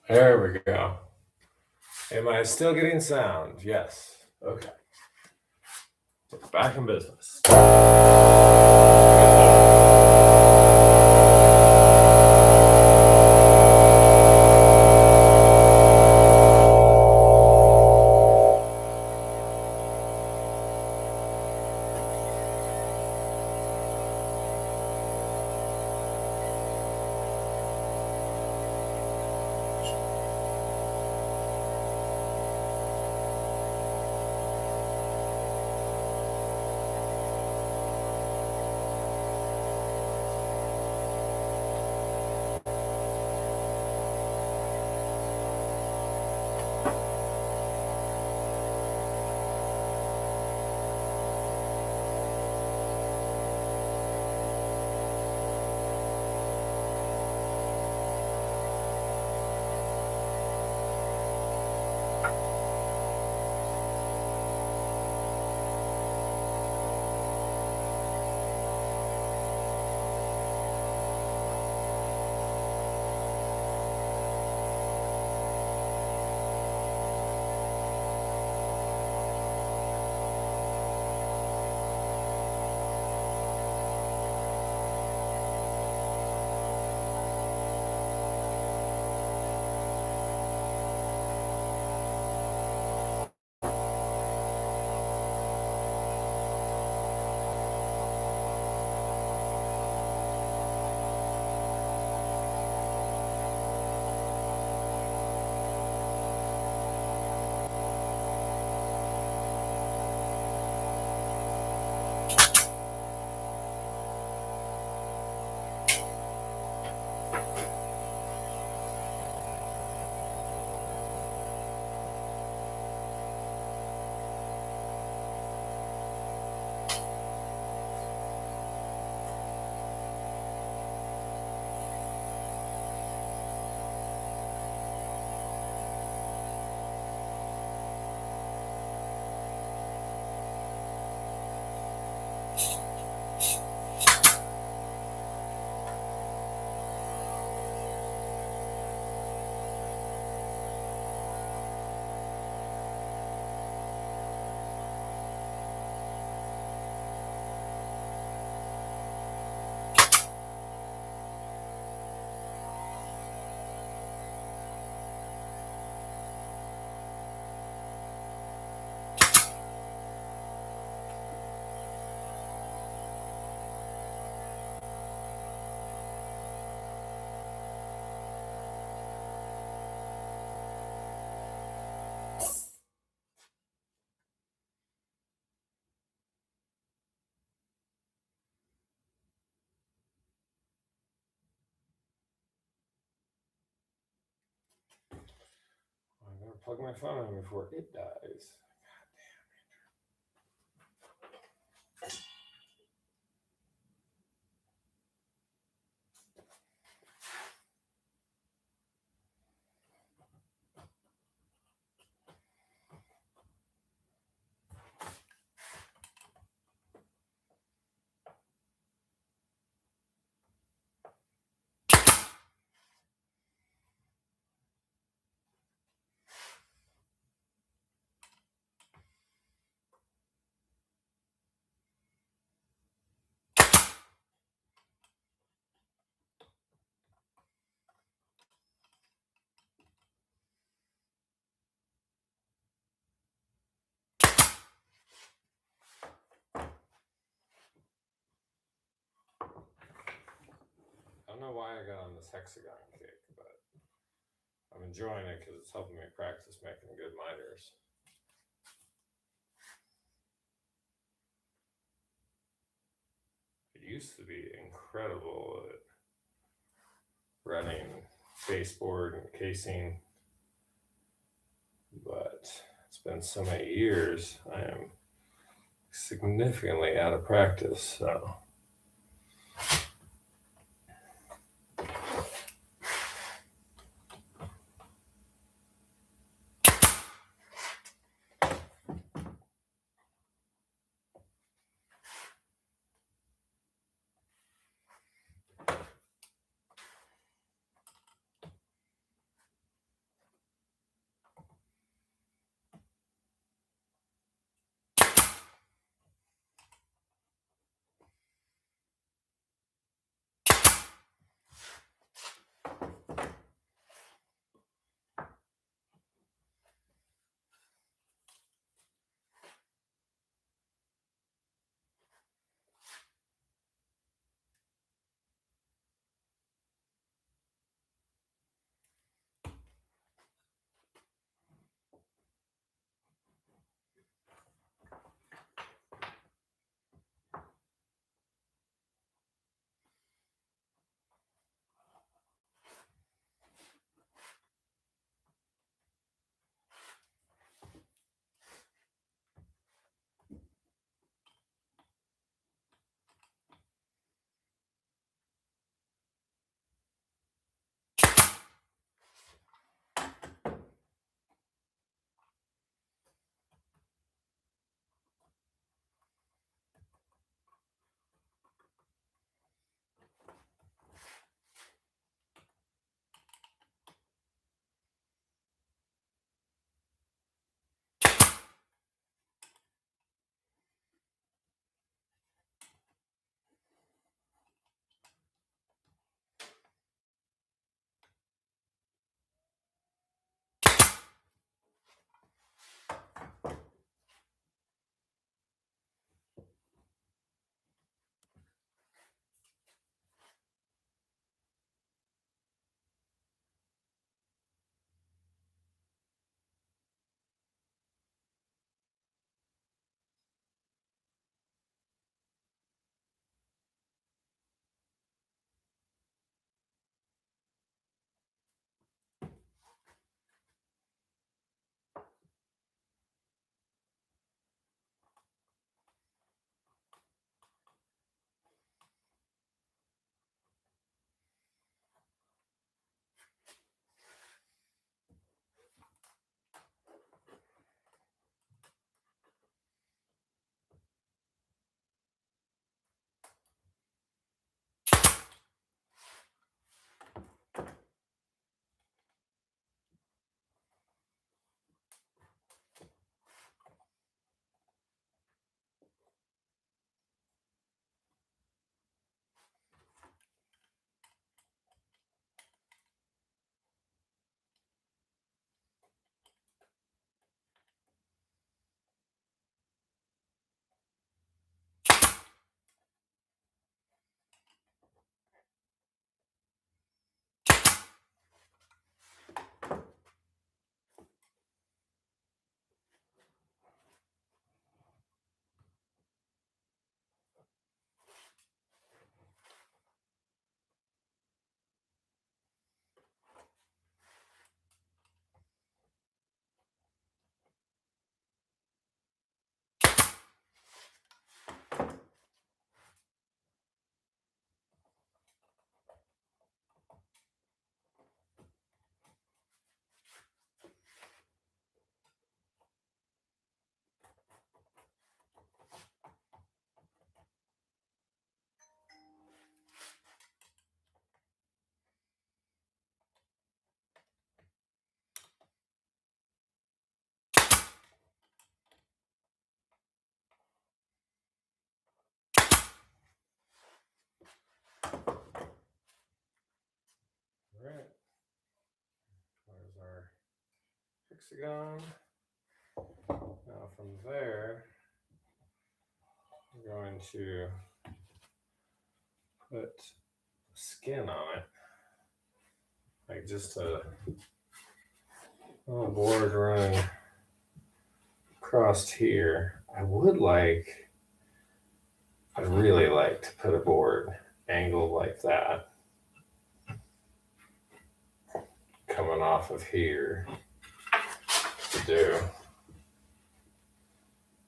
There we go. Am I still getting sound? Yes. Okay. We're back in business. I'm going to plug my phone in before it dies. I don't know why I got on this hexagon kick, but I'm enjoying it because it's helping me practice making good miters. It used to be incredible at running baseboard and casing, but it's been so many years, I am significantly out of practice, so. hexagon. Now from there, we're going to put skin on it, like just a little board running across here. I'd really like to put a board angled like that, coming off of here, to do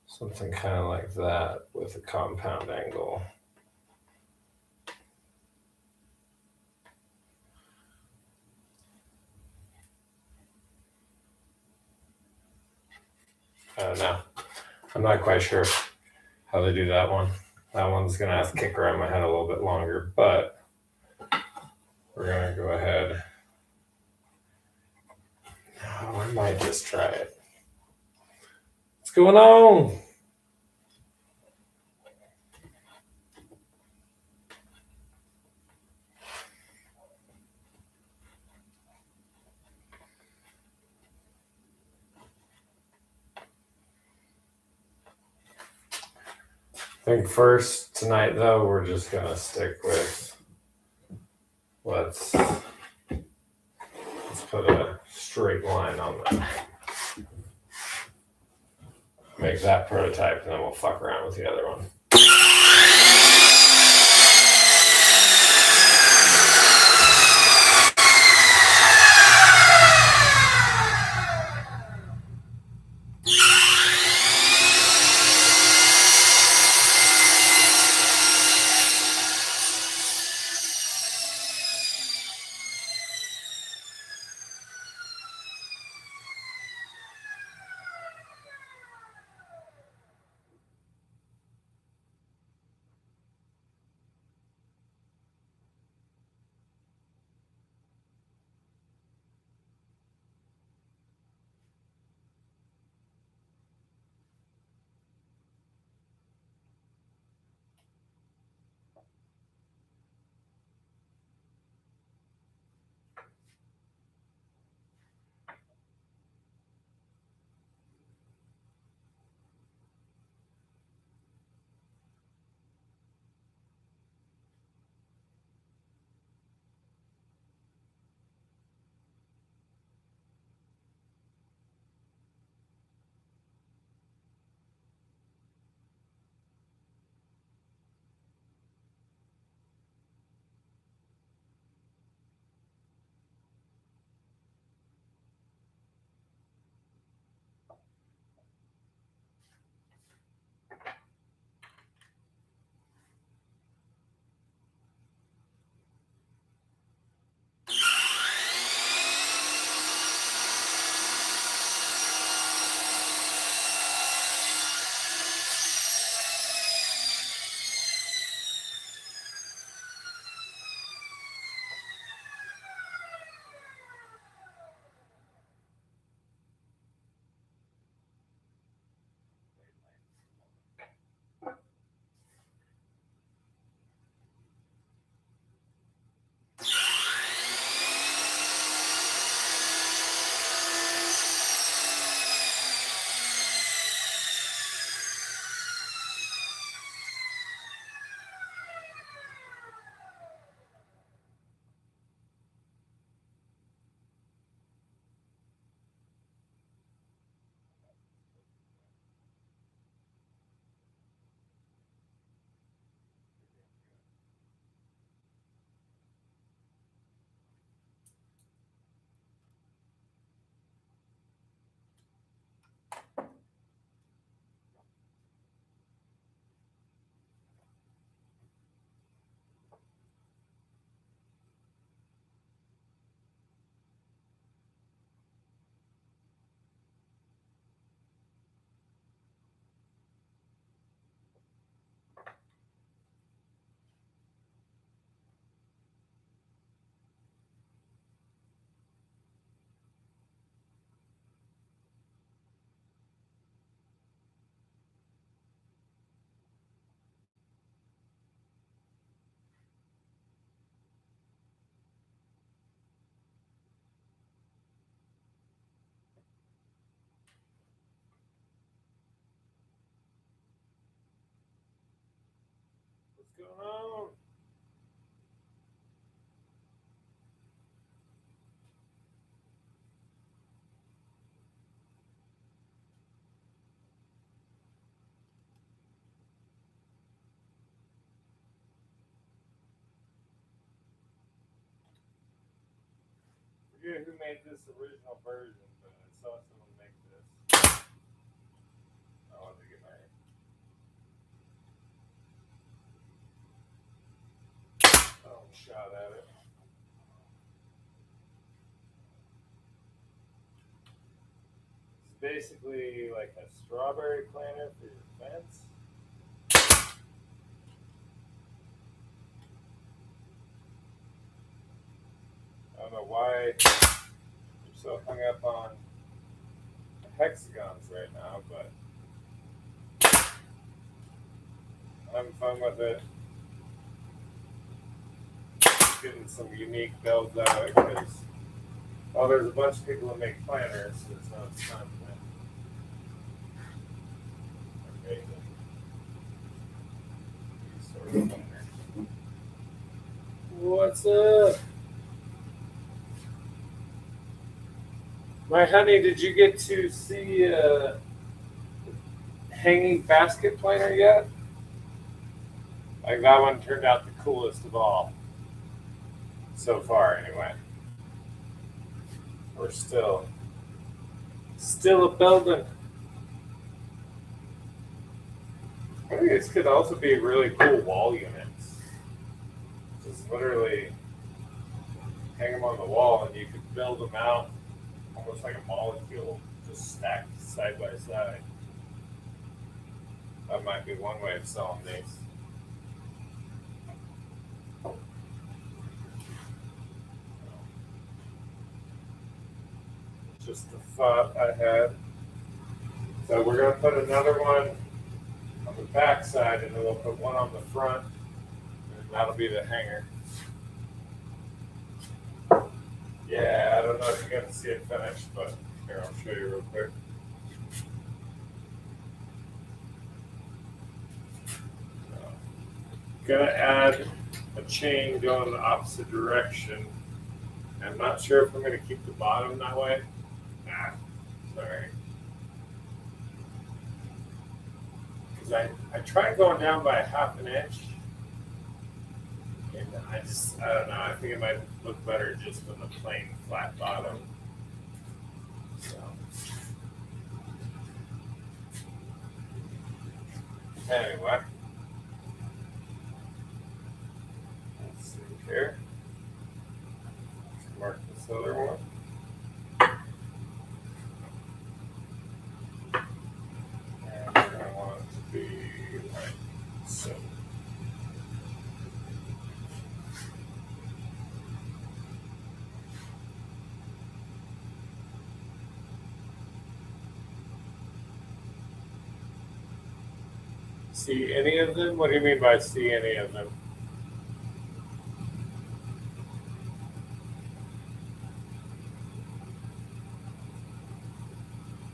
something kind of like that with a compound angle. I don't know. I'm not quite sure how they do that one. That one's gonna have to kick around my head a little bit longer, but we're gonna go ahead. Oh, I might just try it. What's going on? I think first tonight though, we're just gonna stick with let's put a straight line on that. Make that prototype, and then we'll fuck around with the other one. What's going on? I forget who made this original version, but I saw someone make this. I wanted to get my own shot at it. It's basically like a strawberry planter for your fence. I don't know why I'm so hung up on hexagons right now, but I'm having fun with it. Getting some unique builds out of it because, well, there's a bunch of people that make planners, so it's not as fun. Okay. Sort of planner. What's up? My honey, did you get to see a hanging basket planner yet? Like that one turned out the coolest of all. So far, anyway. We're still a building. I think this could also be really cool wall units. Just literally hang them on the wall and you could build them out almost like a molecule, just stacked side by side. That might be one way of selling these. Just a thought I had. So we're going to put another one on the back side, and then we'll put one on the front, and that'll be the hanger. Yeah, I don't know if you got to see it finished, but here, I'll show you real quick. Gonna add a chain going the opposite direction. I'm not sure if I'm going to keep the bottom that way. Sorry. Because I tried going down by 1/2 inch. And I don't know. I think it might look better just with a plain flat bottom. So. Anyway. Let's see here. Let's mark this other one. And we're going to want it to be like so. See any of them? What do you mean by see any of them?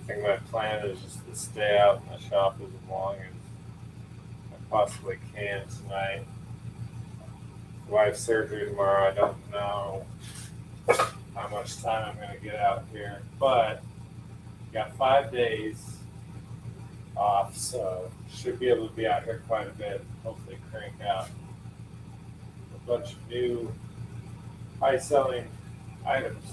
I think my plan is just to stay out in the shop as long as I possibly can tonight. Wife's surgery tomorrow. I don't know how much time I'm going to get out here, but got 5 days off, so should be able to be out here quite a bit. Hopefully crank out a bunch of new high selling items.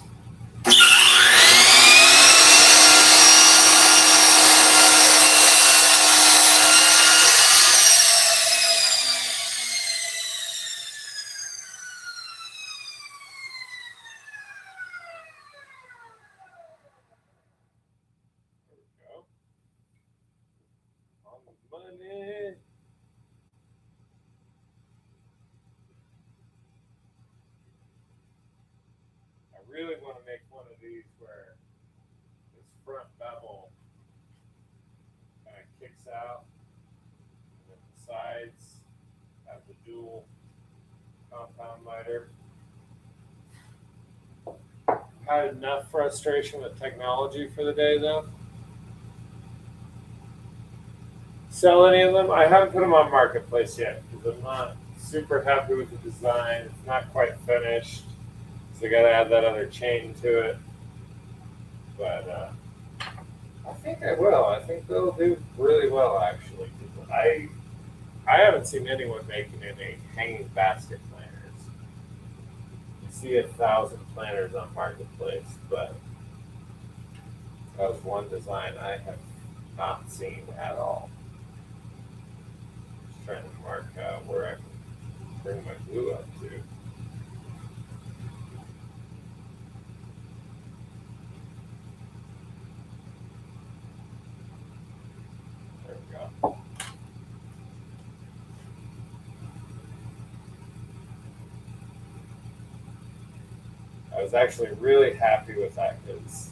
Money. I really want to make one of these where this front bevel kind of kicks out, and then the sides have the dual compound miter. Had enough frustration with technology for the day, though. Sell any of them? I haven't put them on Marketplace yet because I'm not super happy with the design. It's not quite finished, so I got to add that other chain to it. But I think I will. I think they'll do really well, actually. I haven't seen anyone making any hanging basket planners. You see 1,000 planners on Marketplace, but that was one design I have not seen at all. Just trying to mark where I can bring my glue up to. There we go. I was actually really happy with that because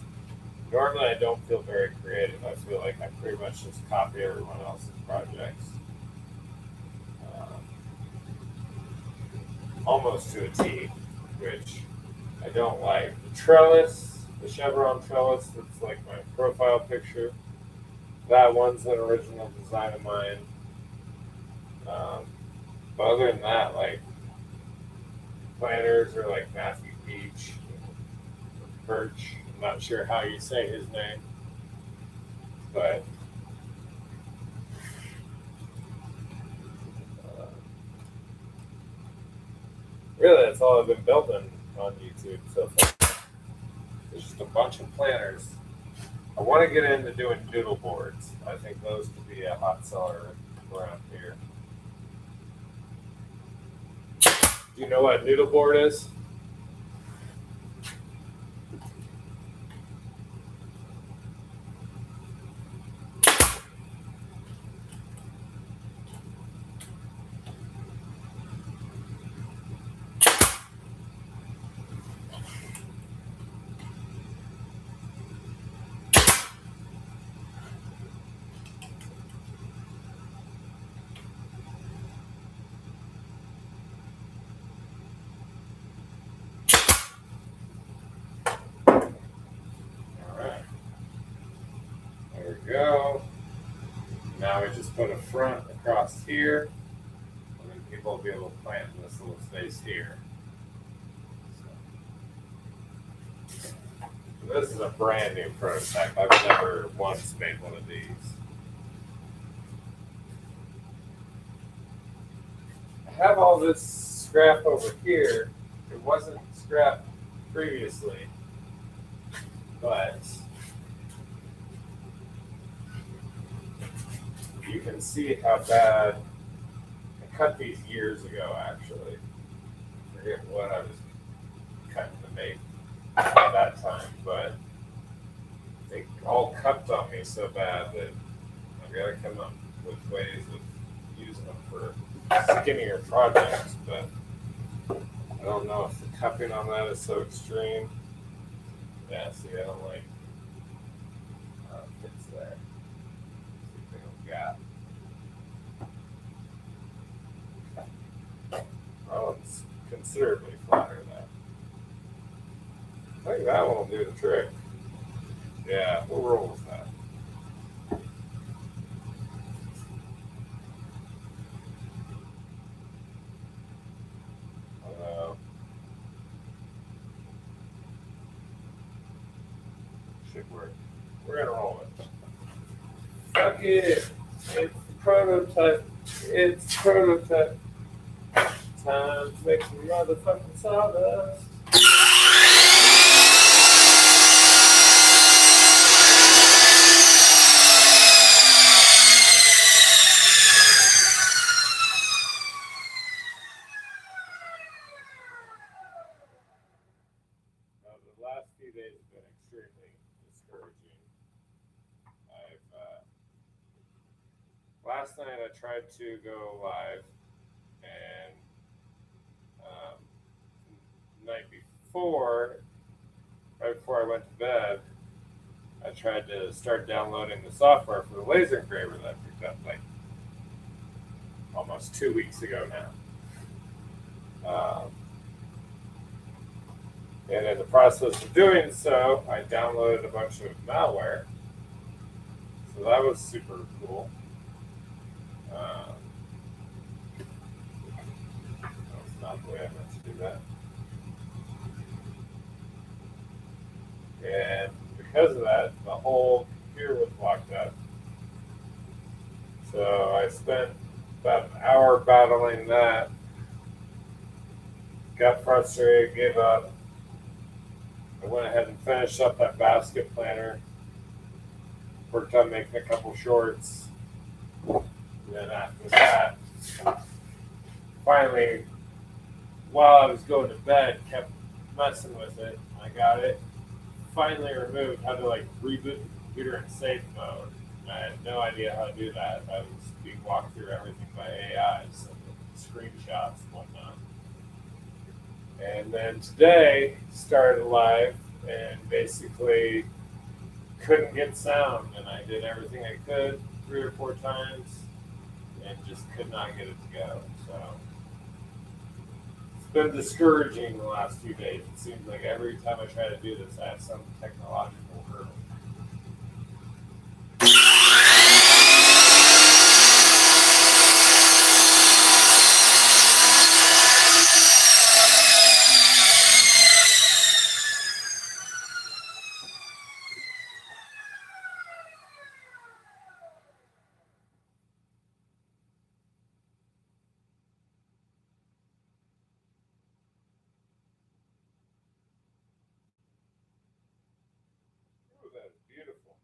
normally I don't feel very creative. I feel like I pretty much just copy everyone else's projects. Almost to a T, which I don't like. The trellis, the chevron trellis, that's like my profile picture. That one's an original design of mine. But other than that, like planners are like Matthew Beach, Birch. I'm not sure how you say his name, but really that's all I've been building on YouTube so far. There's just a bunch of planners. I want to get into doing doodle boards. I think those could be a hot seller around here. Do you know what a noodle board is? Go. Now we just put a front across here, and then people will be able to plant in this little space here. So this is a brand new prototype. I've never once made one of these. I have all this scrap over here. It wasn't scrap previously, but you can see how bad I cut these years ago, actually. I forget what I was cutting to make at that time, but they all cupped on me so bad that I've got to come up with ways of using them for skinnier projects, but I don't know if the cupping on that is so extreme. Yeah, see, I don't like how it fits there. Got. Oh, it's considerably flatter than that. I think that one will do the trick. Yeah, we'll roll with that. Should work. We're gonna roll it. Fuck it. It's prototype. It's prototype. Time to make some motherfucking sawdust. Now, the last few days have been extremely discouraging. Last night I tried to go live, and the night before, right before I went to bed, I tried to start downloading the software for the laser engraver that I picked up like almost 2 weeks ago now. And in the process of doing so, I downloaded a bunch of malware. So that was super cool. not the way I meant to do that. And because of that, the whole computer was locked up. So I spent about an hour battling that, got frustrated, gave up. I went ahead and finished up that basket planner, worked on making a couple shorts. And then after that, finally, while I was going to bed, kept messing with it. I got it finally removed, how to like reboot the computer in safe mode. I had no idea how to do that. I was being walked through everything by AI, so screenshots and whatnot. And then today started live and basically couldn't get sound, and I did everything I could 3 or 4 times and just could not get it to go. So it's been discouraging the last few days. It seems like every time I try to do this, I have some technological hurdle. Ooh, that is beautiful.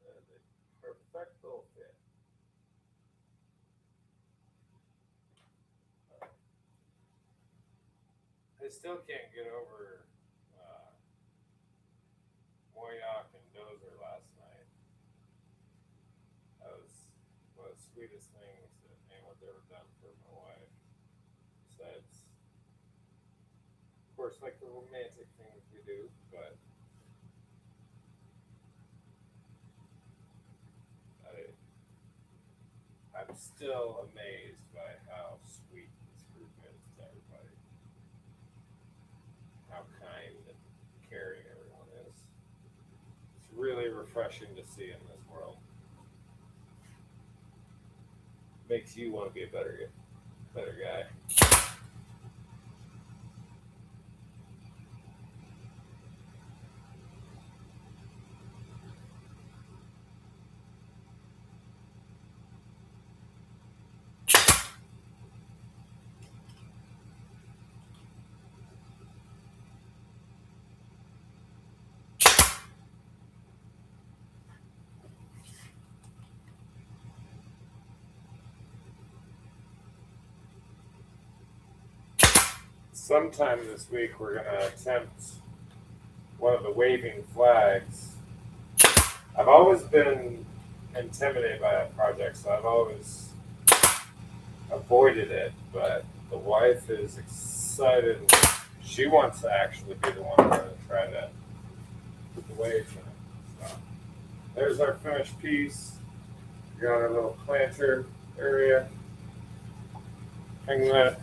That is a perfect little fit. I still can't get over Moyock and Dozer last night. That was one of the sweetest things that anyone's ever done for my wife. Besides, of course, like the romantic things we do, but I'm still amazed by how sweet this group is to everybody. How kind and caring everyone is. It's really refreshing to see in this world. Makes you want to be a better guy. Sometime this week, we're going to attempt one of the waving flags. I've always been intimidated by that project, so I've always avoided it. But the wife is excited. She wants to actually be the one to try to put the waves in it. So there's our finished piece. We got our little planter area. Hang that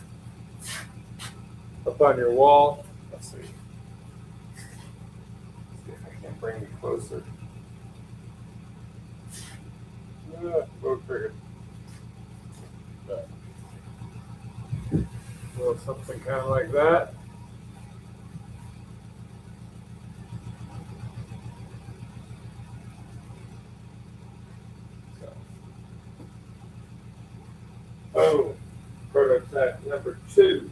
up on your wall. Let's see. Let's see if I can bring you closer. Road trigger. Little something kind of like that. So. Oh, prototype number 2.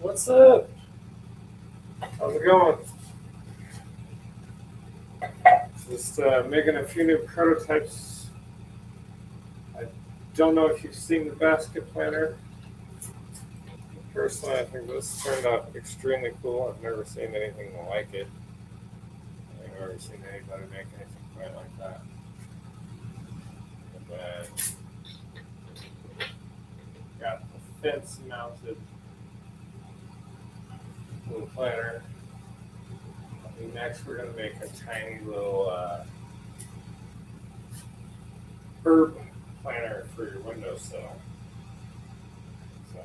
What's up? How's it going? Just making a few new prototypes. I don't know if you've seen the basket planner. Personally, I think this turned out extremely cool. I've never seen anything like it. I've never seen anybody make anything quite like that. And then got the fence mounted little planner. And next, we're going to make a tiny little herb planner for your windowsill. So,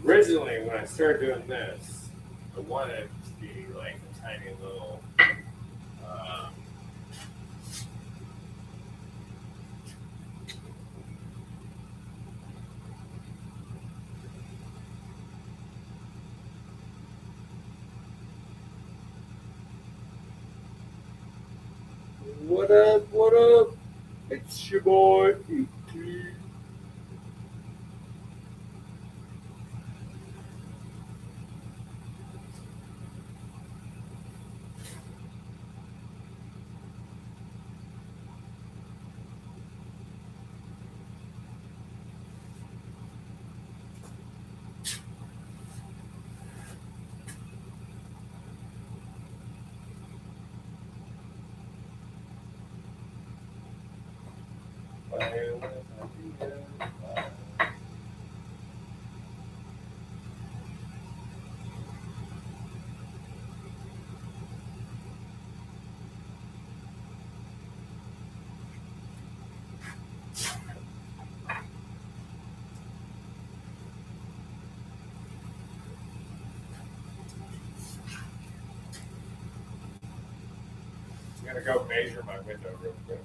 originally, when I started doing this, I wanted it to be like a tiny little what up, what up? It's your boy, E.T. I'm gonna go measure my window real quick.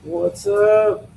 What's up?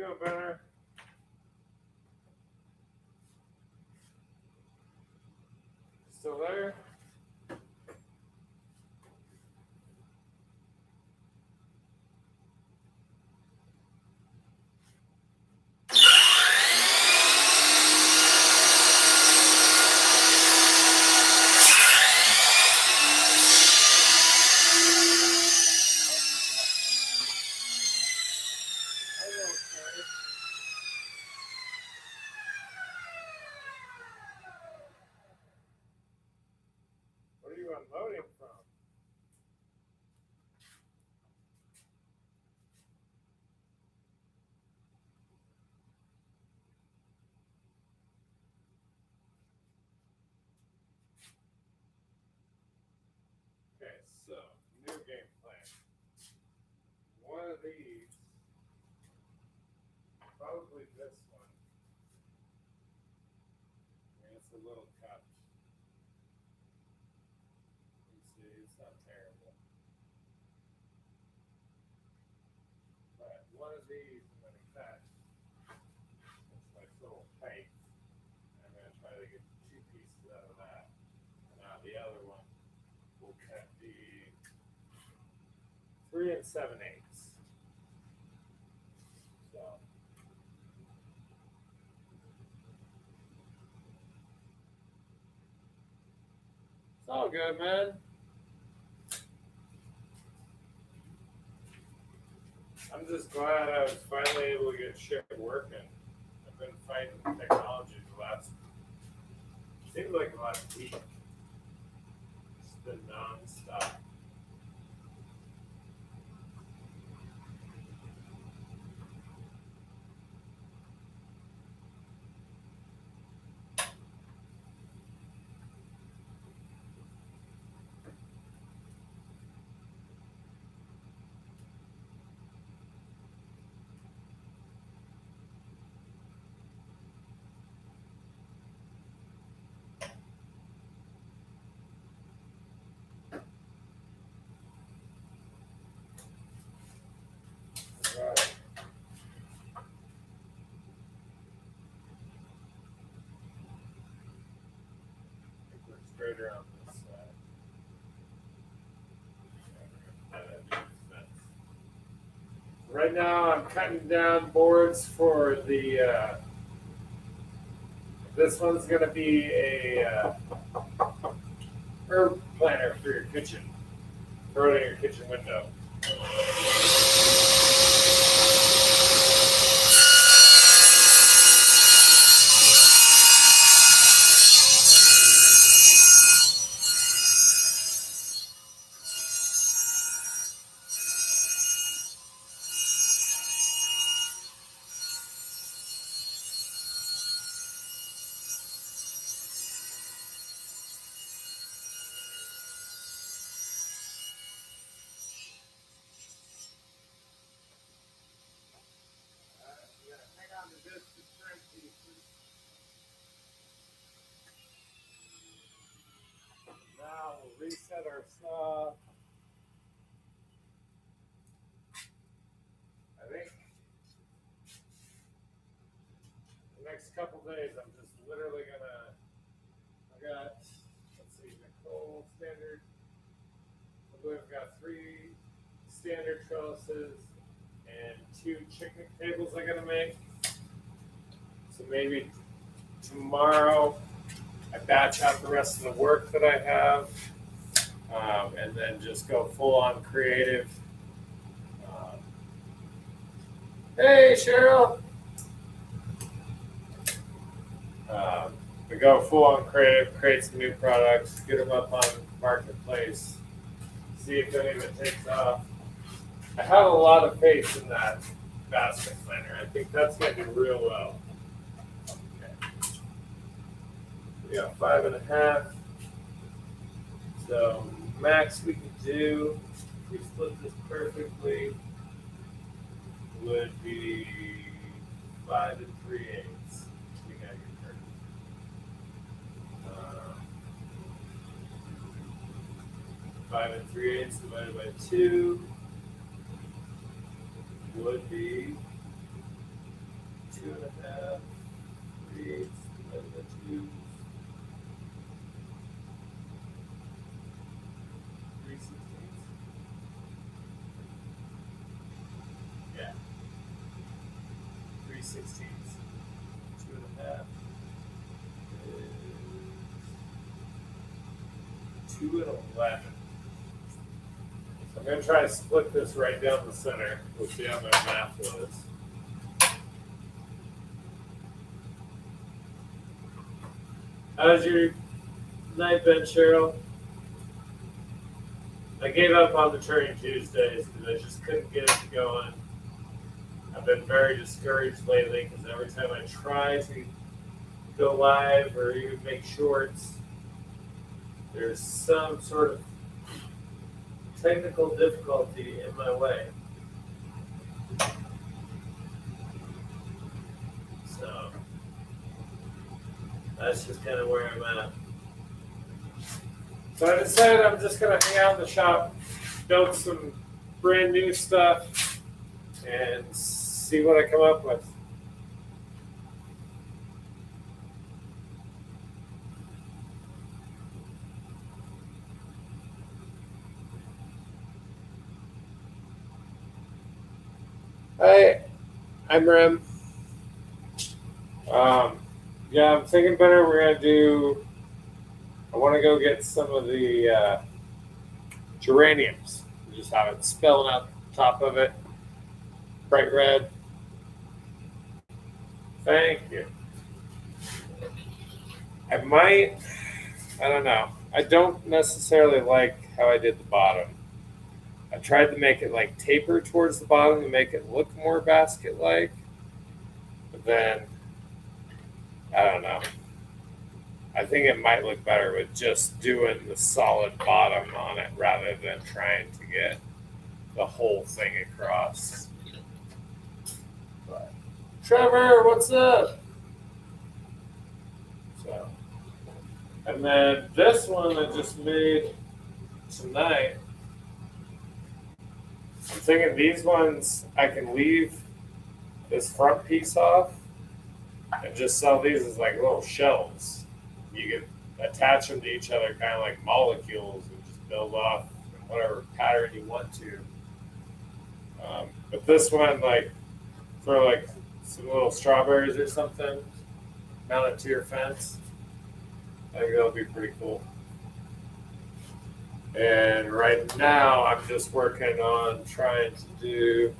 doing better? Still there? What are you unloading from? Okay, so new game plan. One of these, probably this one. I mean, it's a little cut. You see, it's not terrible. But one of these I'm going to cut. It's like little pipe. I'm going to try to get 2 pieces out of that. And now the other one will cut the 3 7/8. So. It's all good, man. I'm just glad I was finally able to get shit working. I've been fighting technology seems like the last week. It's been non-stop. Right. We're straighter on this side. Right now, I'm cutting down boards for the. This one's going to be a herb planter for your kitchen. Throw it in your kitchen window. Now we'll reset our saw. I think the next couple days I'm just literally gonna. I got, let's see, Nicole standard. I believe I've got 3 standard trellises and 2 chicken tables I gotta make. So maybe tomorrow I batch out the rest of the work that I have, and then just go full on creative. Hey, Cheryl. We go full on creative, create some new products, get them up on marketplace, see if any of it takes off. I have a lot of faith in that basket planner. I think that's going to do real well. Okay. We got 5.5. So max we can do, if we split this perfectly, would be 5 3/8. You got your turn. 5 3/8 divided by 2 would be 16. 2.5 is 2 and 11. So I'm going to try to split this right down the center. We'll see how my math was. How's your night been, Cheryl? I gave up on the Turning Tuesdays because I just couldn't get it going. I've been very discouraged lately because every time I try to go live or even make shorts, there's some sort of technical difficulty in my way. So that's just kind of where I'm at. So I decided I'm just going to hang out in the shop, build some brand new stuff, and see what I come up with. Hi, I'm Rem. Yeah, I'm thinking better. We're going to do, I want to go get some of the geraniums. Just have it spelling out the top of it, bright red. Thank you. I don't know. I don't necessarily like how I did the bottom. I tried to make it like taper towards the bottom to make it look more basket-like. But then, I don't know. I think it might look better with just doing the solid bottom on it rather than trying to get the whole thing across. But, Trevor, what's up? So, and then this one I just made tonight. I'm thinking these ones I can leave this front piece off and just sell these as like little shells. You can attach them to each other kind of like molecules and just build off in whatever pattern you want to. But this one, like, throw like some little strawberries or something, mount it to your fence. I think that'll be pretty cool. And right now, I'm just working on trying to do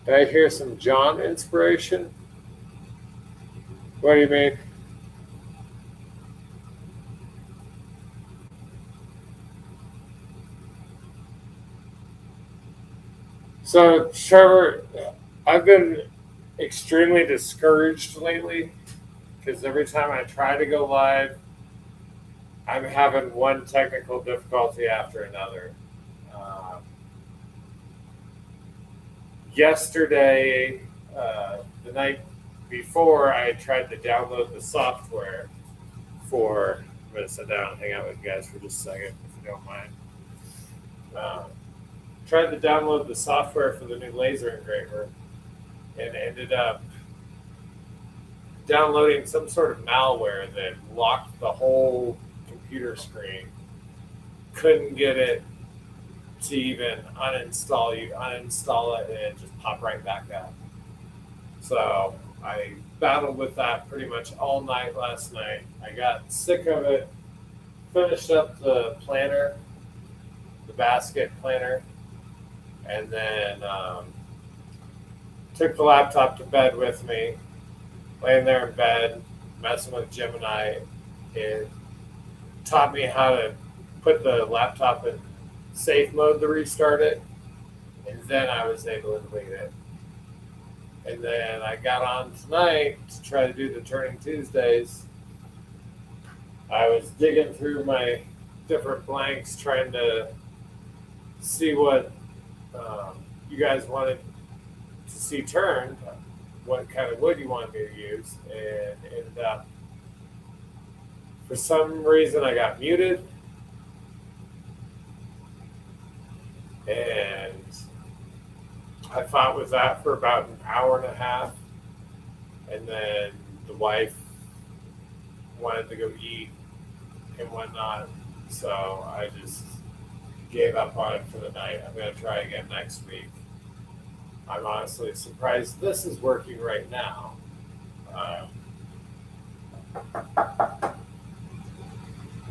Did I hear some John inspiration? What do you mean? So, Trevor, I've been extremely discouraged lately because every time I try to go live, I'm having one technical difficulty after another. Yesterday, the night before, I tried to download the software for. I'm going to sit down and hang out with you guys for just a second, if you don't mind. Tried to download the software for the new laser engraver and ended up downloading some sort of malware that locked the whole computer screen. Couldn't get it to even uninstall it, and it just popped right back up. So I battled with that pretty much all night last night. I got sick of it, finished up the planner, the basket planner, and then took the laptop to bed with me, laying there in bed, messing with Gemini. It taught me how to put the laptop in safe mode to restart it, and then I was able to delete it. And then I got on tonight to try to do the Turning Tuesdays. I was digging through my different blanks, trying to see what you guys wanted to see turned, what kind of wood you wanted me to use, and ended up, for some reason, I got muted. And I fought with that for about an hour and a half. And then the wife wanted to go eat and whatnot. So I just gave up on it for the night. I'm going to try again next week. I'm honestly surprised this is working right now. I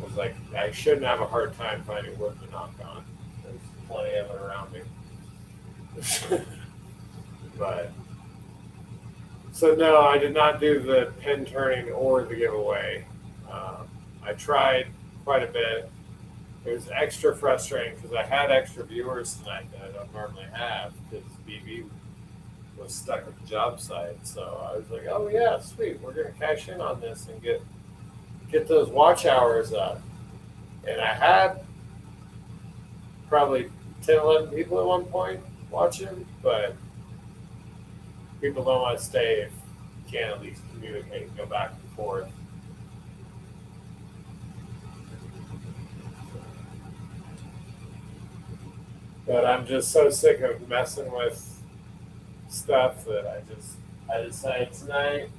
was like, I shouldn't have a hard time finding wood to knock on. There's plenty of it around me. But so no, I did not do the pin turning or the giveaway. I tried quite a bit. It was extra frustrating because I had extra viewers tonight that I don't normally have because BB was stuck at the job site. So I was like, oh yeah, sweet, we're gonna cash in on this and get those watch hours up. And I had probably 10, 11 people at one point watching, but people don't want to stay if you can't at least communicate and go back and forth. But I'm just so sick of messing with stuff that I decided tonight,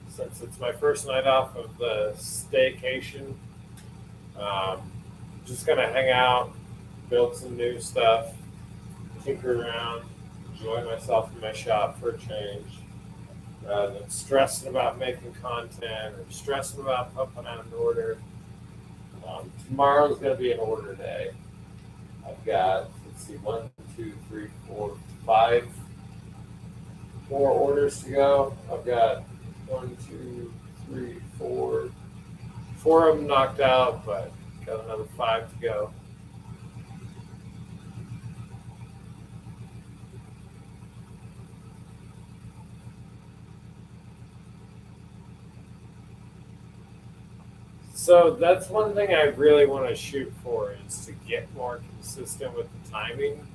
since it's my first night off of the staycation, just gonna hang out, build some new stuff, tinker around, enjoy myself in my shop for a change, rather than stressing about making content or stressing about pumping out an order. Tomorrow's gonna be an order day. I've got, let's see, 1, 2, 3, 4, 5 more orders to go. I've got 1, 2, 3, 4, 4 of them knocked out, but got another 5 to go. So that's one thing I really want to shoot for, is to get more consistent with the timing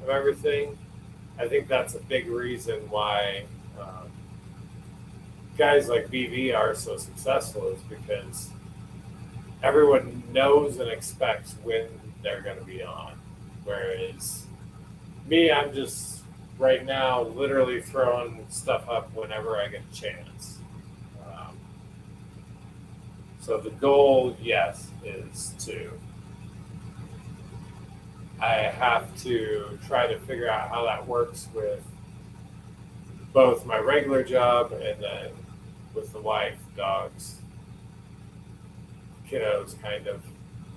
of everything. I think that's a big reason why guys like BV are so successful, is because everyone knows and expects when they're going to be on. Whereas me, I'm just right now literally throwing stuff up whenever I get a chance. So the goal, yes, is I have to try to figure out how that works with both my regular job and then with the wife, dogs, kiddos, kind of.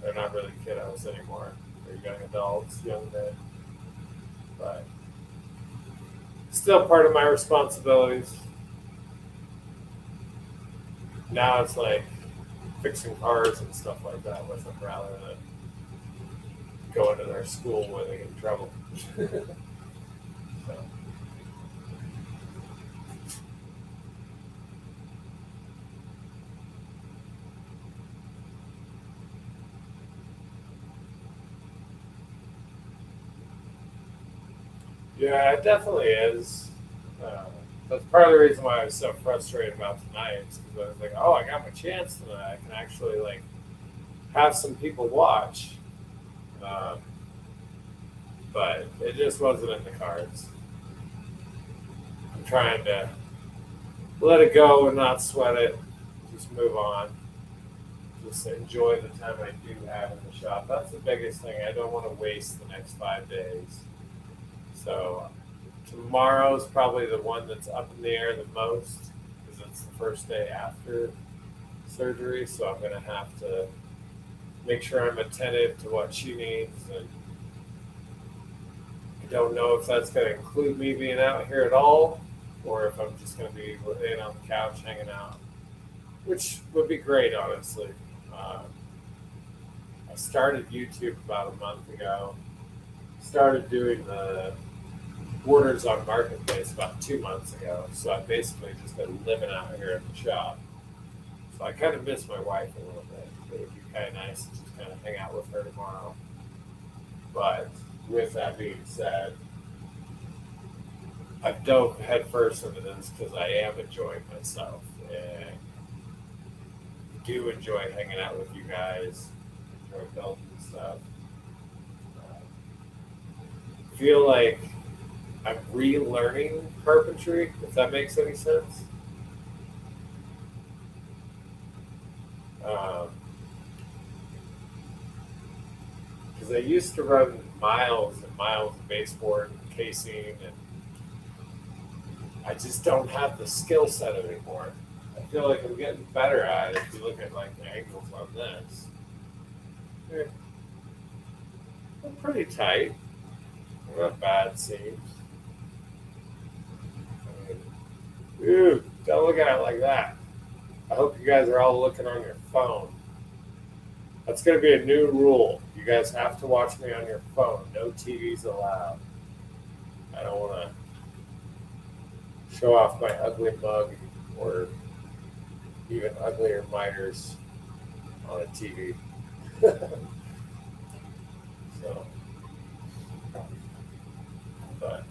They're not really kiddos anymore. They're young adults, young men. But still part of my responsibilities. Now it's like fixing cars and stuff like that with them rather than going to their school where they get in trouble. So. Yeah, it definitely is. That's part of the reason why I was so frustrated about tonight. Because I was like, oh, I got my chance tonight. I can actually like have some people watch. But it just wasn't in the cards. I'm trying to let it go and not sweat it. Just move on. Just enjoy the time I do have in the shop. That's the biggest thing. I don't want to waste the next 5 days. So tomorrow's probably the one that's up in the air the most, because it's the first day after surgery. So I'm going to have to make sure I'm attentive to what she needs. And I don't know if that's going to include me being out here at all, or if I'm just going to be laying on the couch hanging out, which would be great, honestly. I started YouTube about a month ago. Started doing the orders on Marketplace about 2 months ago. So I've basically just been living out here at the shop. So I kind of miss my wife a little bit. It would be kind of nice to just kind of hang out with her tomorrow. But with that being said, I've dove headfirst into this because I am enjoying myself and do enjoy hanging out with you guys, enjoy building stuff. Feel like I'm relearning carpentry, if that makes any sense. Because because I used to run miles and miles of baseboard and casing, and I just don't have the skill set anymore. I feel like I'm getting better at it. If you look at like the angles on this, they're pretty tight. They're not bad seams. I mean, ooh, don't look at it like that. I hope you guys are all looking on your phone. That's going to be a new rule. You guys have to watch me on your phone. No TVs allowed. I don't want to show off my ugly mug or even uglier miters on a TV. So, but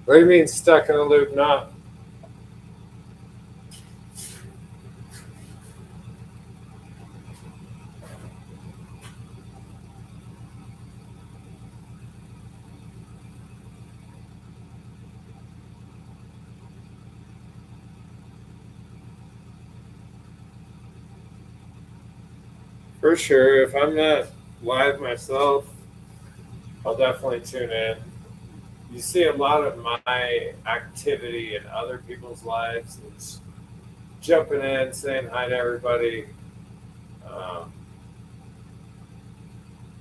what do you mean stuck in a loop knot? For sure. If I'm not live myself, I'll definitely tune in. You see a lot of my activity in other people's lives. It's jumping in, saying hi to everybody. Um,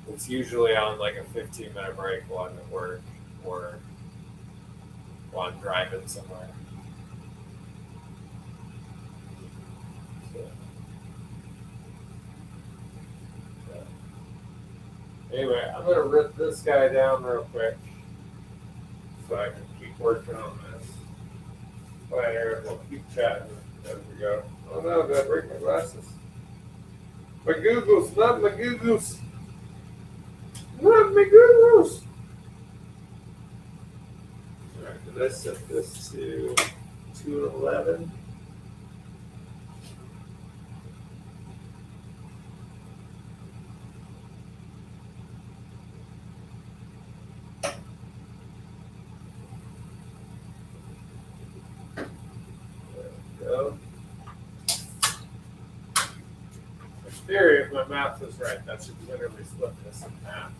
it's usually on like a 15-minute break while I'm at work or while I'm driving somewhere. So, yeah. Anyway, I'm gonna rip this guy down real quick so I can keep working on this. Right here, we'll keep chatting as we go. Oh no, I gotta break my glasses. My googles, not my googles. Not my googles. Alright, did I set this to 211? Go. In theory, if my math is right, that should literally split this in half.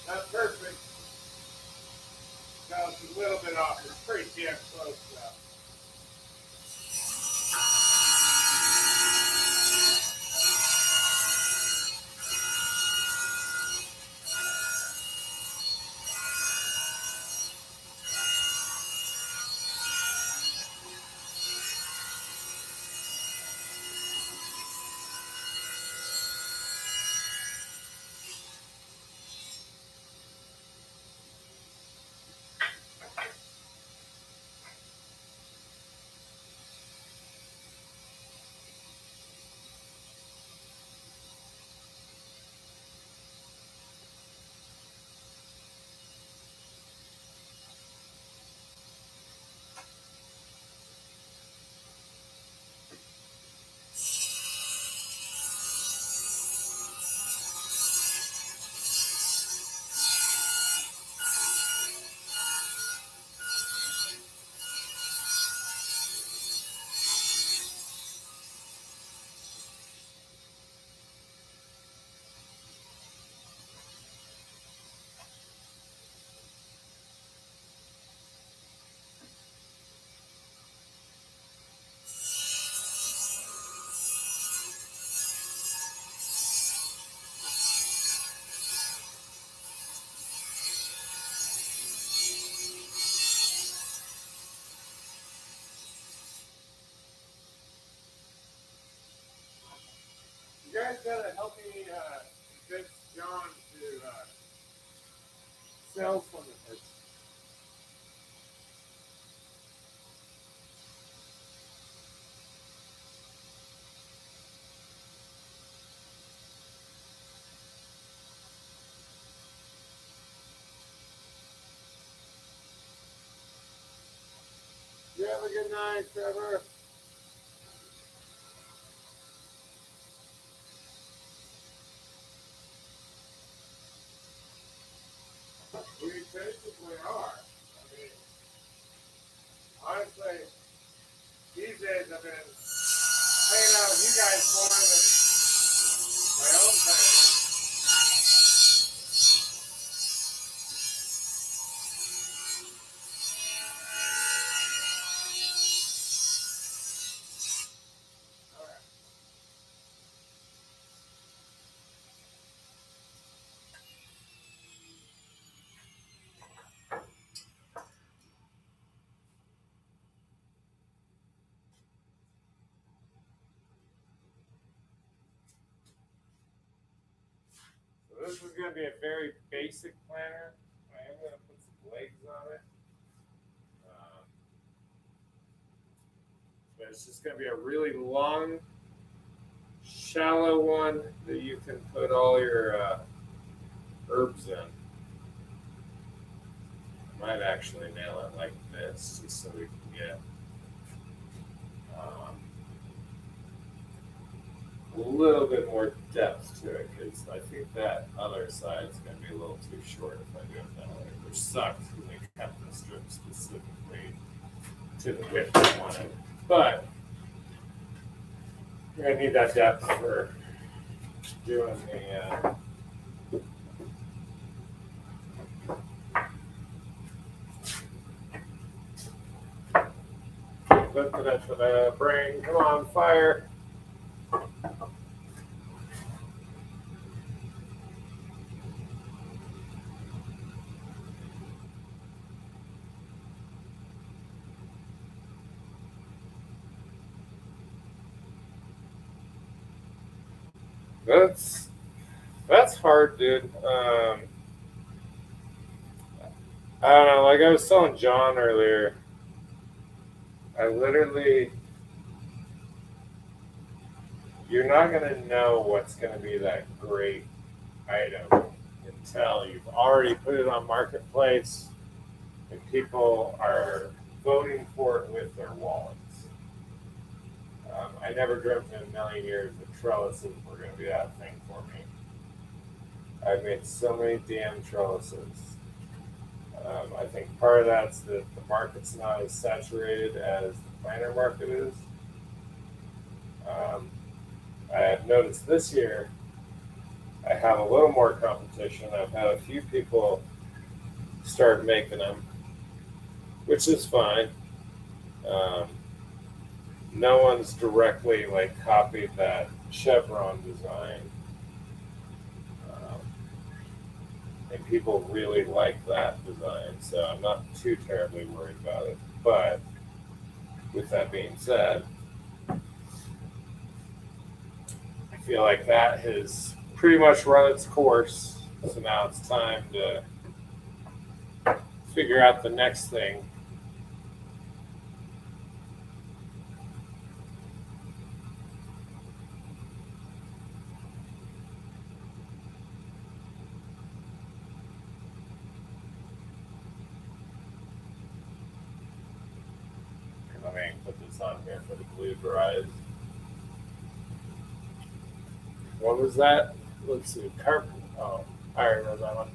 Not perfect. No, it's a little bit off. It's pretty damn close though. You guys gotta help me convince John to sell some of this. a good night, Trevor. We basically are. I mean, honestly, these days I've been hanging out with you guys more than my own time. All right. So this is going to be a very basic planner. I am going to put some legs on it. But it's just going to be a really long, shallow one that you can put all your herbs in. I might actually nail it like this just so we can get a little bit more depth to it, because I think that other side is going to be a little too short if I do it that way, which sucks because I cut the strip specifically to the width I wanted. But you're going to need that depth for doing the brain. Come on, fire. That's hard, dude. I don't know. Like I was telling John earlier, you're not going to know what's going to be that great item until you've already put it on Marketplace and people are voting for it with their wallets. I never dreamt in a million years that trellises were going to be that thing for me. I've made so many damn trellises. I think part of that's that the market's not as saturated as the planter market is. I have noticed this year I have a little more competition. I've had a few people start making them, which is fine. No one's directly like copied that chevron design, and people really like that design, so I'm not too terribly worried about it. But with that being said, I feel like that has pretty much run its course, so now it's time to figure out the next thing. Let me put this on here for the blue dries. What was that? Let's see. Carpet. Oh, I remember that one.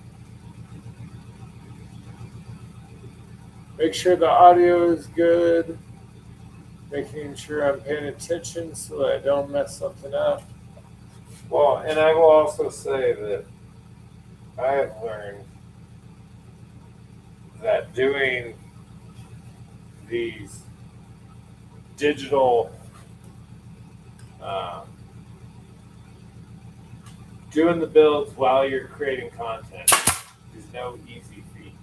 Make sure the audio is good. Making sure I'm paying attention so that I don't mess something up. Well, and I will also say that I have learned that doing these digital, doing the builds while you're creating content is no easy feat.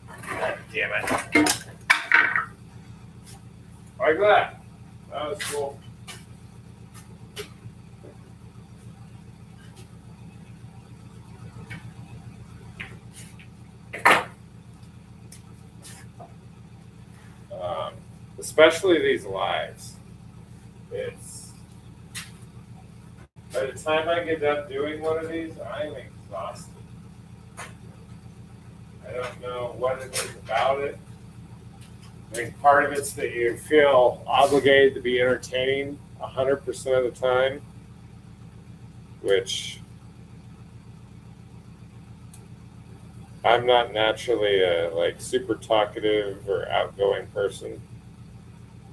God damn it. Like that. That was cool. Especially these lives. It's by the time I get done doing one of these, I'm exhausted. I don't know what it is about it. I think part of it's that you feel obligated to be entertaining 100% of the time, which I'm not naturally a super talkative or outgoing person,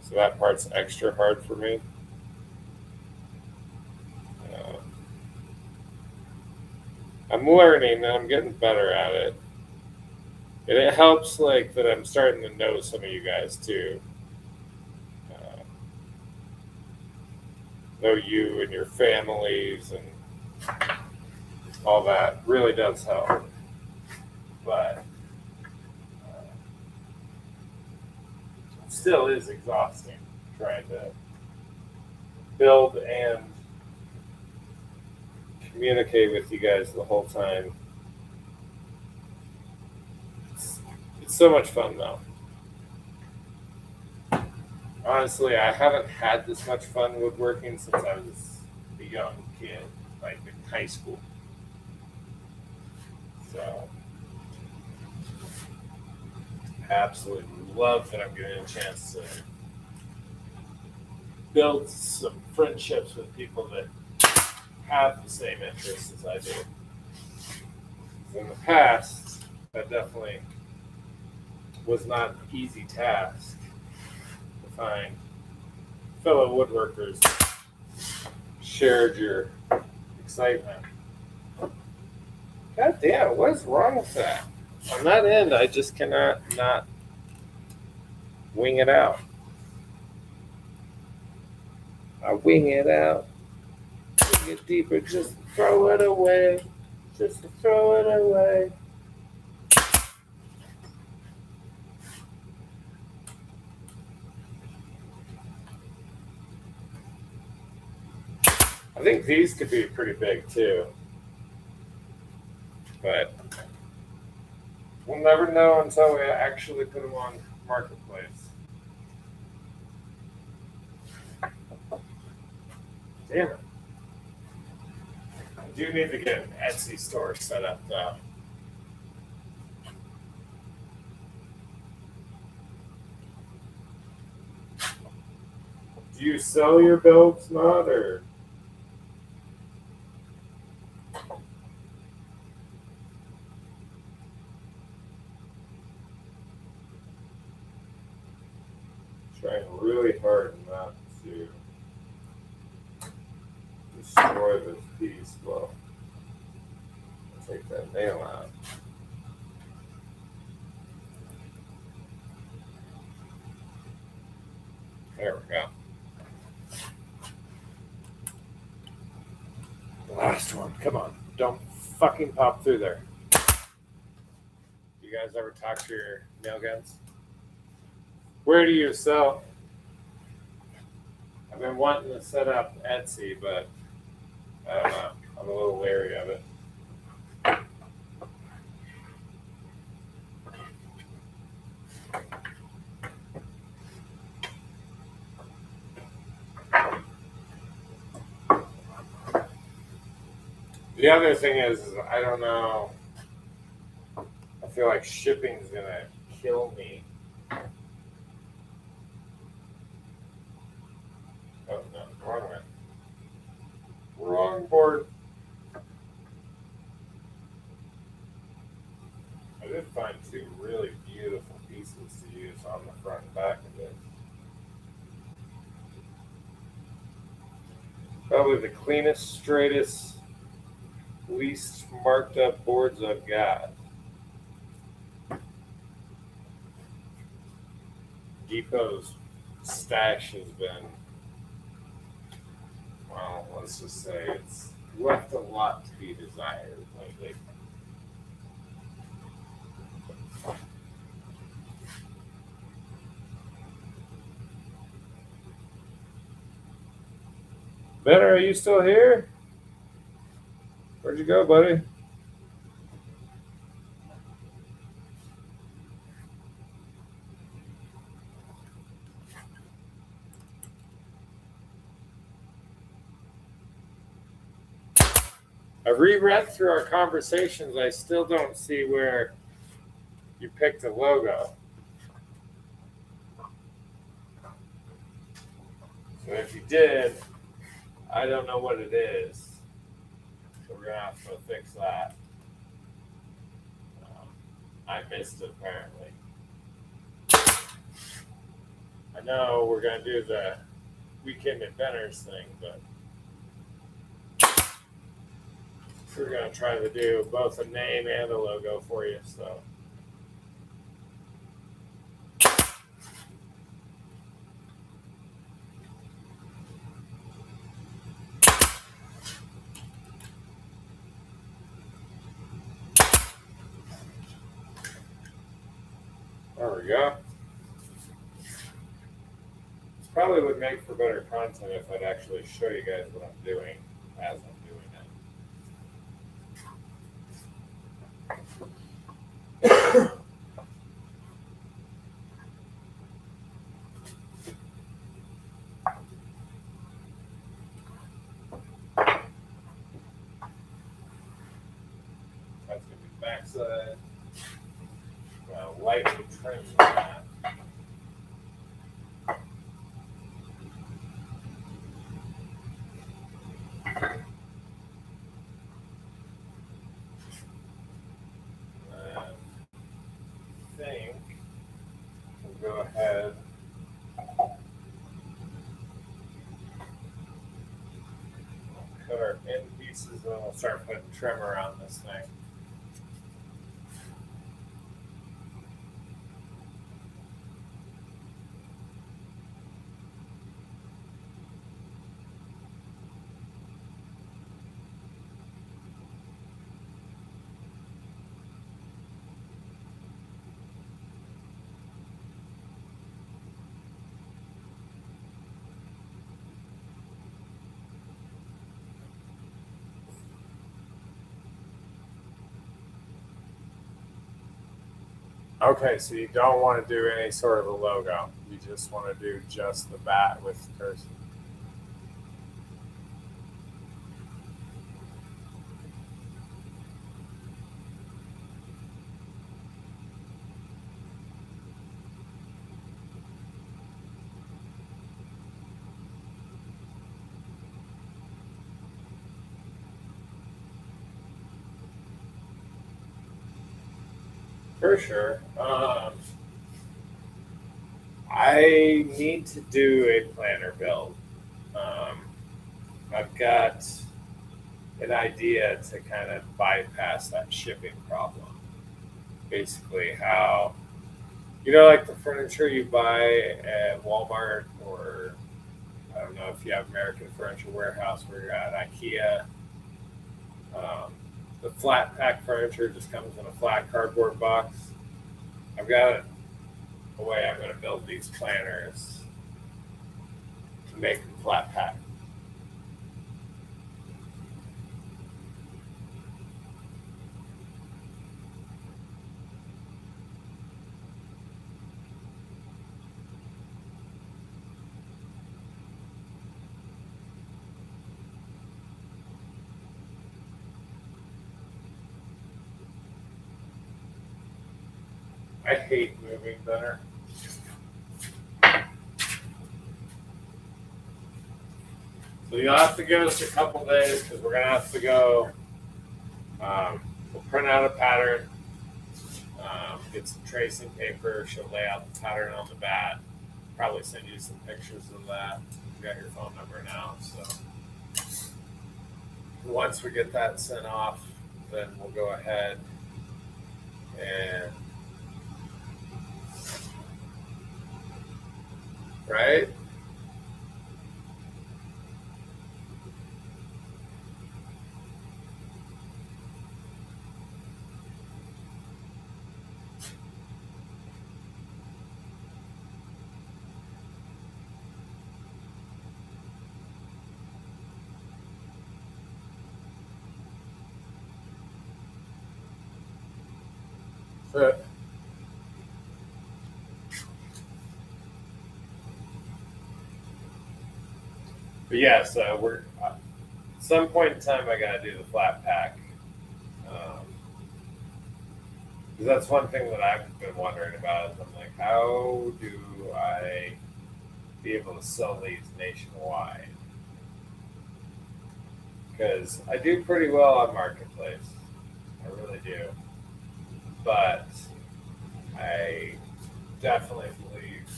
so that part's extra hard for me. Uh, I'm learning and I'm getting better at it. And it helps that I'm starting to know some of you guys too. Know you and your families and all that really does help. But it still is exhausting trying to build and communicate with you guys the whole time. It's so much fun though. Honestly, I haven't had this much fun woodworking since I was a young kid, in high school. So, I absolutely love that I'm getting a chance to build some friendships with people that have the same interests as I do. In the past, that definitely was not an easy task to find fellow woodworkers shared your excitement. God damn, what is wrong with that? On that end, I just cannot not wing it out. I wing it out. Wing it deeper, just throw it away. Just throw it away. I think these could be pretty big too. But we'll never know until we actually put them on Marketplace. Damn it. I do need to get an Etsy store set up though. Do you sell your builds, not or? Trying really hard not to destroy this piece. Well, I'll take that nail out. There we go. The last one. Come on. Don't fucking pop through there. You guys ever talk to your nail guns? Where do you sell? I've been wanting to set up Etsy, but I don't know. I'm a little wary of it. The other thing is I don't know. I feel like shipping's gonna kill me. Oh no, wrong one. Wrong board. I did find two really beautiful pieces to use on the front and back of it. Probably the cleanest, straightest, least marked up boards I've got. Depot's stash has been, well, let's just say it's left a lot to be desired lately. Ben, are you still here? Where'd you go, buddy? I reread through our conversations. I still don't see where you picked a logo. And if you did, I don't know what it is. So we're gonna have to fix that. I missed it apparently. I know we're gonna do the Weekend Inventors thing, but we're gonna try to do both a name and a logo for you. So there we go. Probably would make for better content if I'd actually show you guys what I'm doing as I'm doing it. That's going to be the backside. Lightly trim that. I think we'll go ahead. Cut our end pieces and then we'll start putting trim around this thing. Okay, so you don't want to do any sort of a logo. You just want to do just the bat with cursor. For sure. I need to do a planner build. I've got an idea to kind of bypass that shipping problem. Basically, how, like the furniture you buy at Walmart, or I don't know if you have American Furniture Warehouse where you're at IKEA. The flat pack furniture just comes in a flat cardboard box. I've got a way I'm going to build these planners to make them flat pack. I hate moving better. So you'll have to give us a couple days because we're going to have to go. We'll print out a pattern, get some tracing paper. She'll lay out the pattern on the bat. Probably send you some pictures of that. You got your phone number now. So once we get that sent off, then we'll go ahead and right? But yeah, so we're at some point in time I gotta do the flat pack. Because that's one thing that I've been wondering about is I'm like, how do I be able to sell these nationwide. Because I do pretty well on Marketplace. I really do. But I definitely believe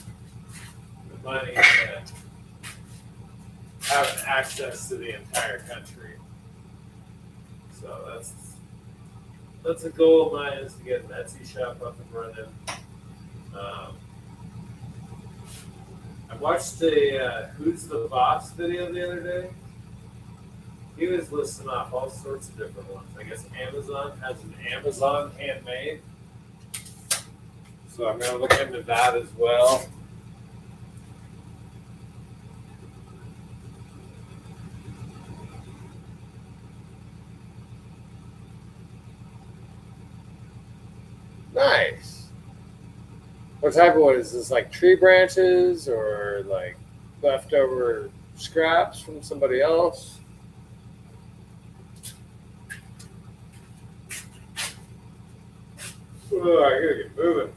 the money and having access to the entire country. So that's a goal of mine, is to get an Etsy shop up and running. I watched a Who's the Boss video the other day. He was listing off all sorts of different ones. I guess Amazon has an Amazon handmade. So I'm going to look into that as well. Nice. What type of wood is this? Like tree branches or like leftover scraps from somebody else? Oh, I gotta get moving.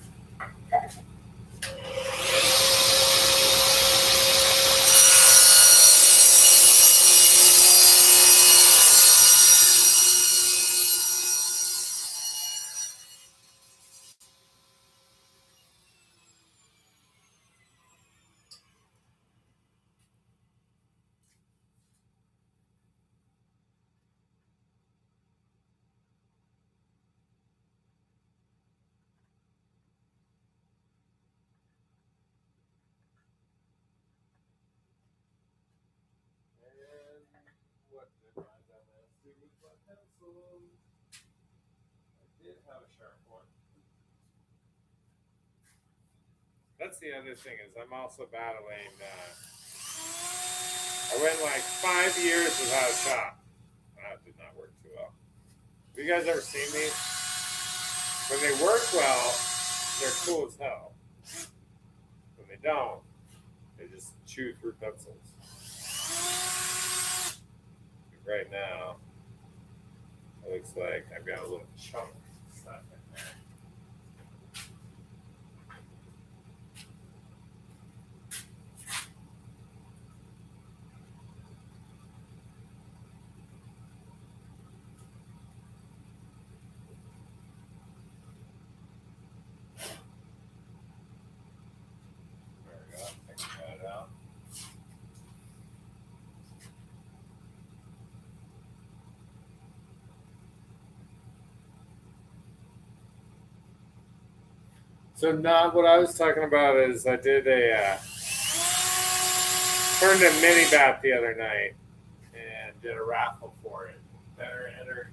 What did I do with my pencil? I did have a sharp one. That's the other thing, is I'm also battling. I went like 5 years without a shop. That did not work too well. Have you guys ever seen these? When they work well, they're cool as hell. When they don't, they just chew through pencils. Right now, it looks like I've got a little chunk stuff in there. There we go. I can cut it out. So not what I was talking about is I did turned a mini bat the other night and did a raffle for it. Better entered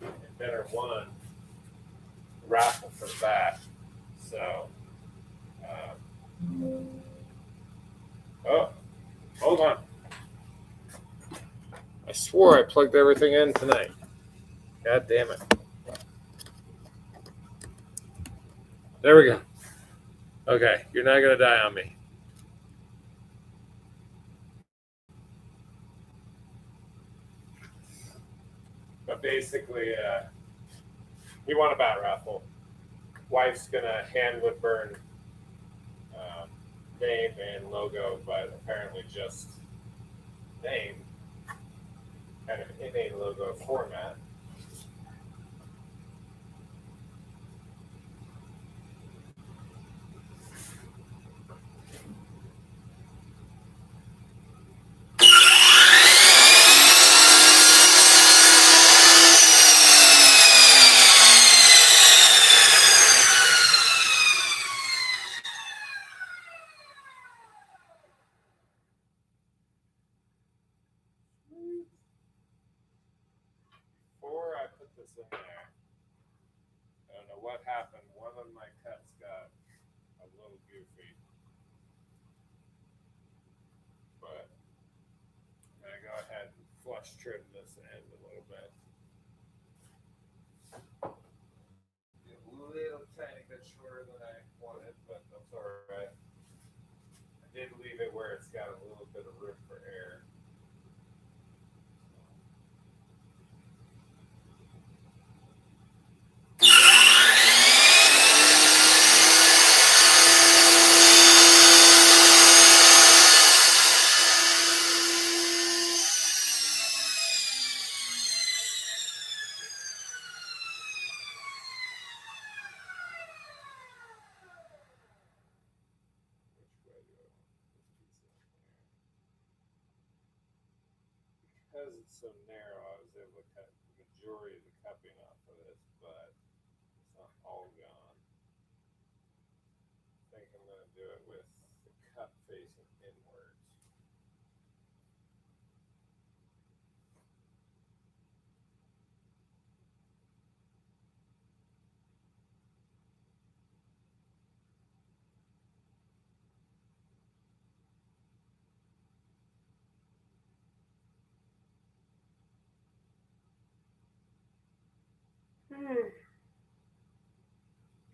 and better won raffle for that. So, oh, hold on. I swore I plugged everything in tonight. God damn it. There we go. Okay, you're not going to die on me. But basically, we won a bat raffle. Wife's going to hand wood burn name and logo, but apparently just name, kind of in a logo format. Before I put this in there, I don't know what happened. One of my cuts got a little goofy. But I'm going to go ahead and flush trim this end a little bit. A little tiny bit shorter than I wanted, but that's all right. I did leave it where it's got a little bit of room for air. because it's so narrow, I was able to cut the majority of the cupping off of this, but it's not all gone. I think I'm going to do it with the cup facing inwards.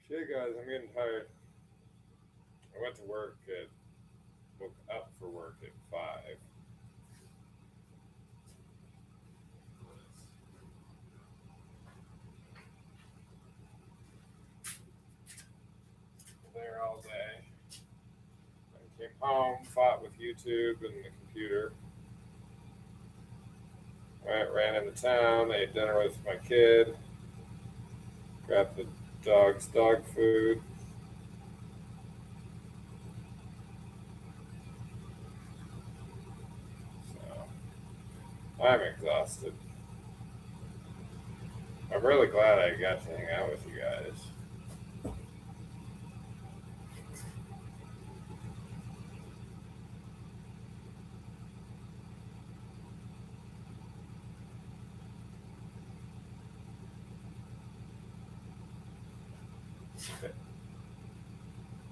Shit, guys, I'm getting tired. I went to work woke up for work at 5. There all day. I came home, fought with YouTube and the computer. Ran into town, ate dinner with my kid, grabbed the dog's dog food. So I'm exhausted. I'm really glad I got to hang out with you guys.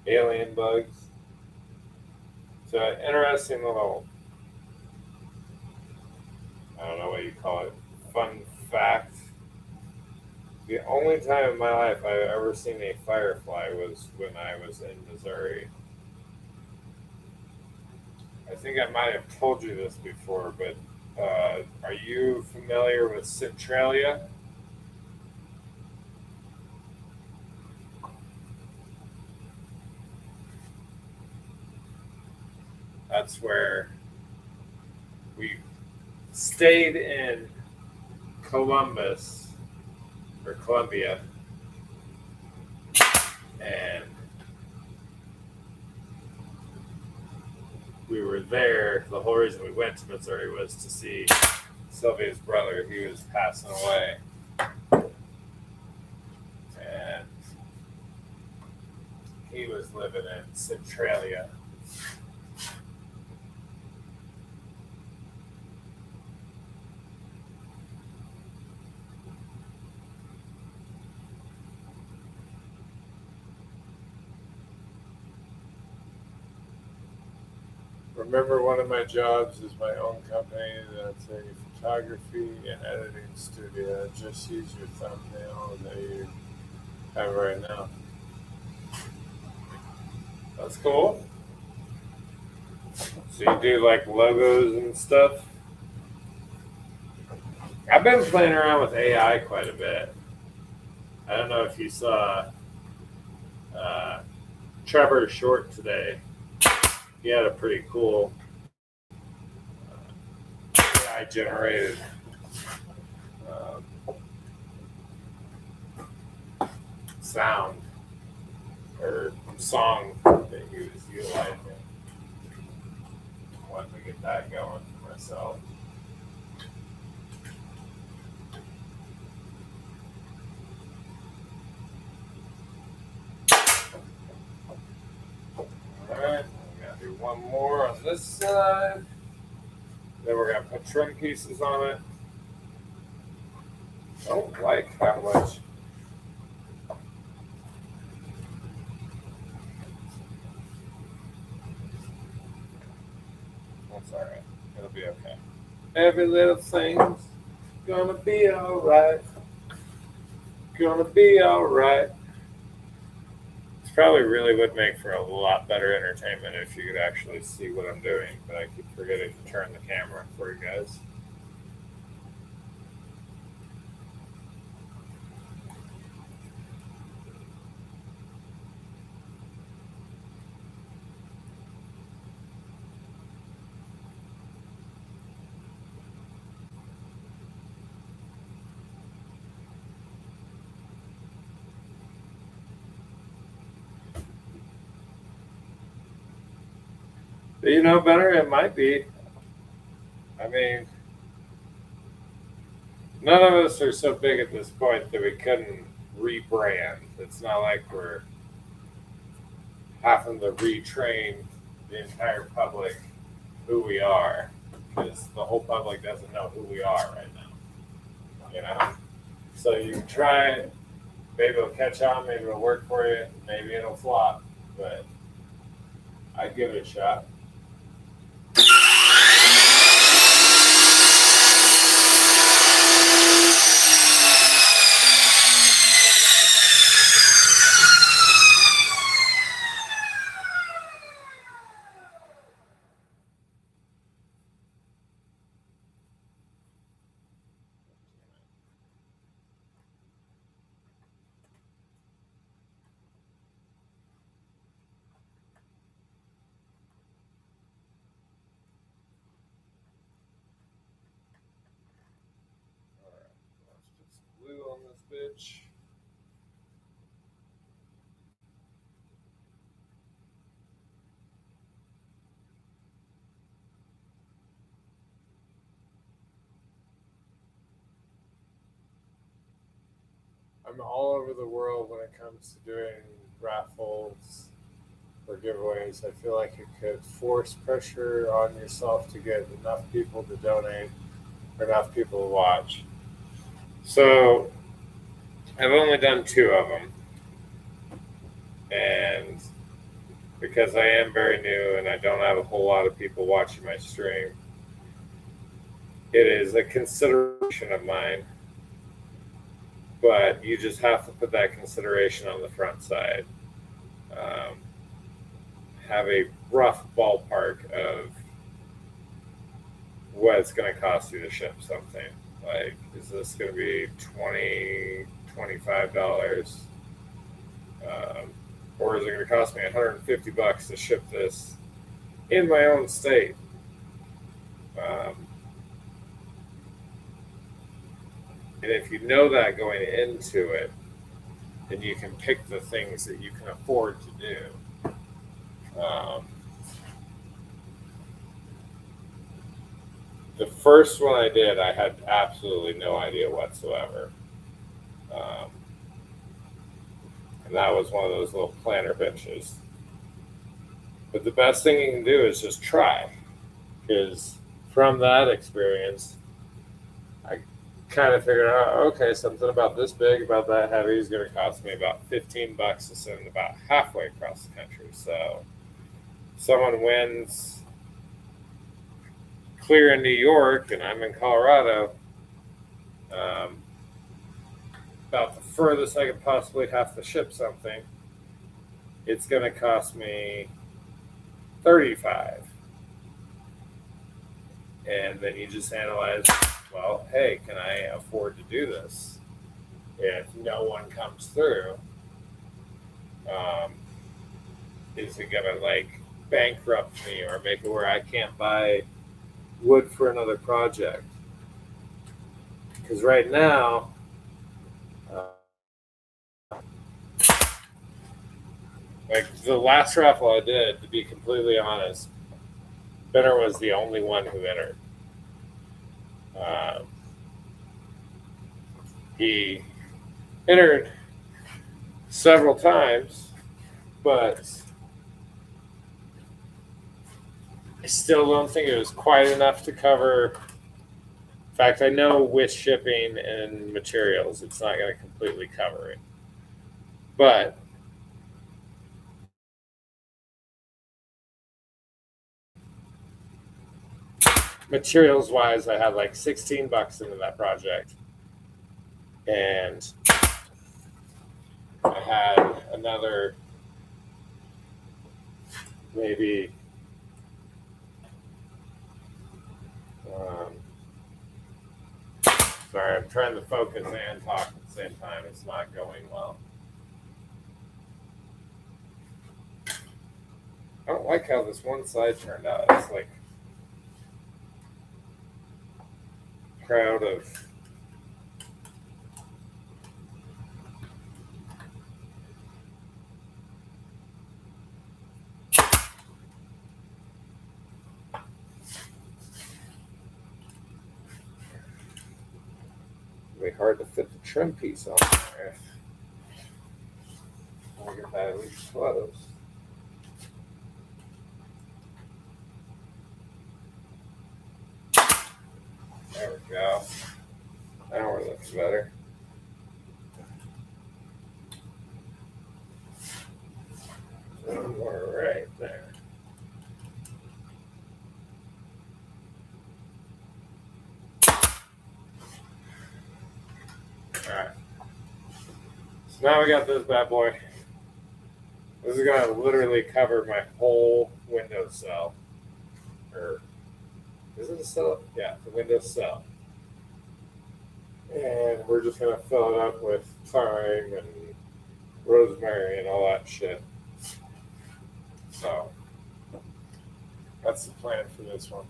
Alien bugs. So interesting little, I don't know what you call it, fun fact. The only time in my life I've ever seen a firefly was when I was in Missouri. I think I might have told you this before, but are you familiar with Centralia? That's where we stayed in Columbus or Columbia, and we were there. The whole reason we went to Missouri was to see Sylvia's brother. He was passing away, and he was living in Centralia. Remember, one of my jobs is my own company that's a photography and editing studio. Just use your thumbnail that you have right now. That's cool. So you do like logos and stuff? I've been playing around with AI quite a bit. I don't know if you saw Trevor Short today. He had a pretty cool AI generated sound or song that he was utilizing. I wanted to get that going for myself. Alright, we gotta do one more on this side. Then we're gonna put trim pieces on it. I don't like how much. That's alright. It'll be okay. Every little thing's gonna be alright. Gonna be alright. This probably really would make for a lot better entertainment if you could actually see what I'm doing, but I keep forgetting to turn the camera for you guys. But you know better? It might be. I mean, none of us are so big at this point that we couldn't rebrand. It's not like we're having to retrain the entire public who we are, because the whole public doesn't know who we are right now. You know, so you can try it. Maybe it'll catch on. Maybe it'll work for you. Maybe it'll flop. But I'd give it a shot. All right, let's put some glue on this bitch. I'm all over the world when it comes to doing raffles or giveaways. I feel like it could force pressure on yourself to get enough people to donate or enough people to watch. So I've only done 2 of them. And because I am very new and I don't have a whole lot of people watching my stream, it is a consideration of mine. But you just have to put that consideration on the front side. Have a rough ballpark of what it's going to cost you to ship something. Like, is this going to be $20, $25? Or is it going to cost me $150 to ship this in my own state? And if you know that going into it, then you can pick the things that you can afford to do. The first one I did, I had absolutely no idea whatsoever. And that was one of those little planter benches. But the best thing you can do is just try. Because from that experience, I kind of figured out, okay, something about this big, about that heavy is going to cost me about $15 to send about halfway across the country. So someone wins clear in New York and I'm in Colorado, about the furthest I could possibly have to ship something, it's going to cost me $35. And then you just analyze, well, hey, can I afford to do this? If no one comes through, is it going to like bankrupt me or make it where I can't buy wood for another project? Because right now, like the last raffle I did, to be completely honest, Benner was the only one who entered. He entered several times, but I still don't think it was quite enough to cover. In fact, I know with shipping and materials, it's not going to completely cover it. But materials wise, I had like $16 into that project. And I had another maybe sorry, I'm trying to focus and talk at the same time. It's not going well. I don't like how this one side turned out. It's like crowd of It'll be hard to fit the trim piece on there. I'll get that at least close. There we go. Now we're looking better. One more right there. Alright. So now we got this bad boy. This is going to literally cover my whole window sill. Or, is it a sill? Yeah, the window sill. And we're just going to fill it up with thyme and rosemary and all that shit. So, that's the plan for this one.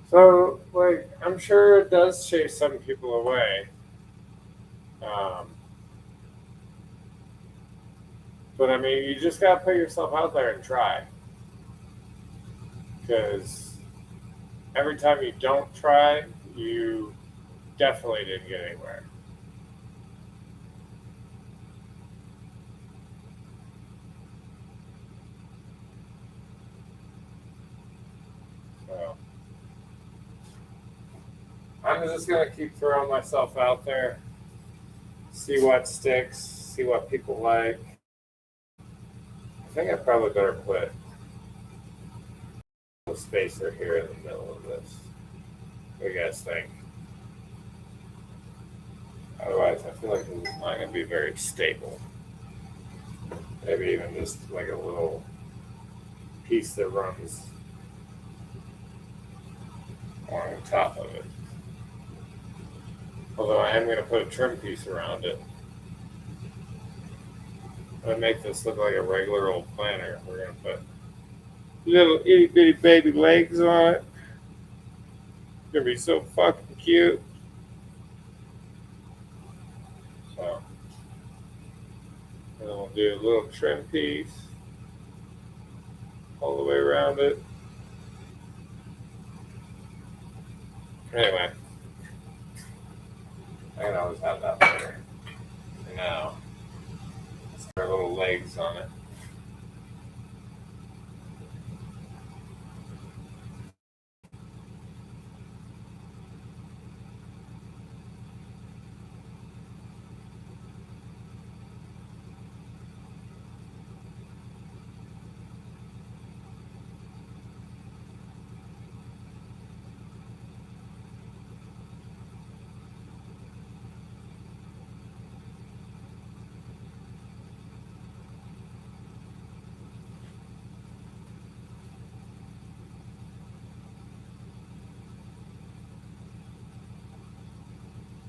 So, like, I'm sure it does chase some people away. But I mean, you just gotta put yourself out there and try. Because every time you don't try, you definitely didn't get anywhere. So, I'm just gonna keep throwing myself out there, see what sticks, see what people like. I think I probably better put a spacer here in the middle of this. What do you guys think? Otherwise, I feel like this is not going to be very stable. Maybe even just like a little piece that runs on top of it. Although I am going to put a trim piece around it. I'm going to make this look like a regular old planter. We're going to put little itty bitty baby legs on it. It's going to be so fucking cute. So, and then we'll do a little trim piece all the way around it. Anyway, I can always have that later. And now, let's put our little legs on it.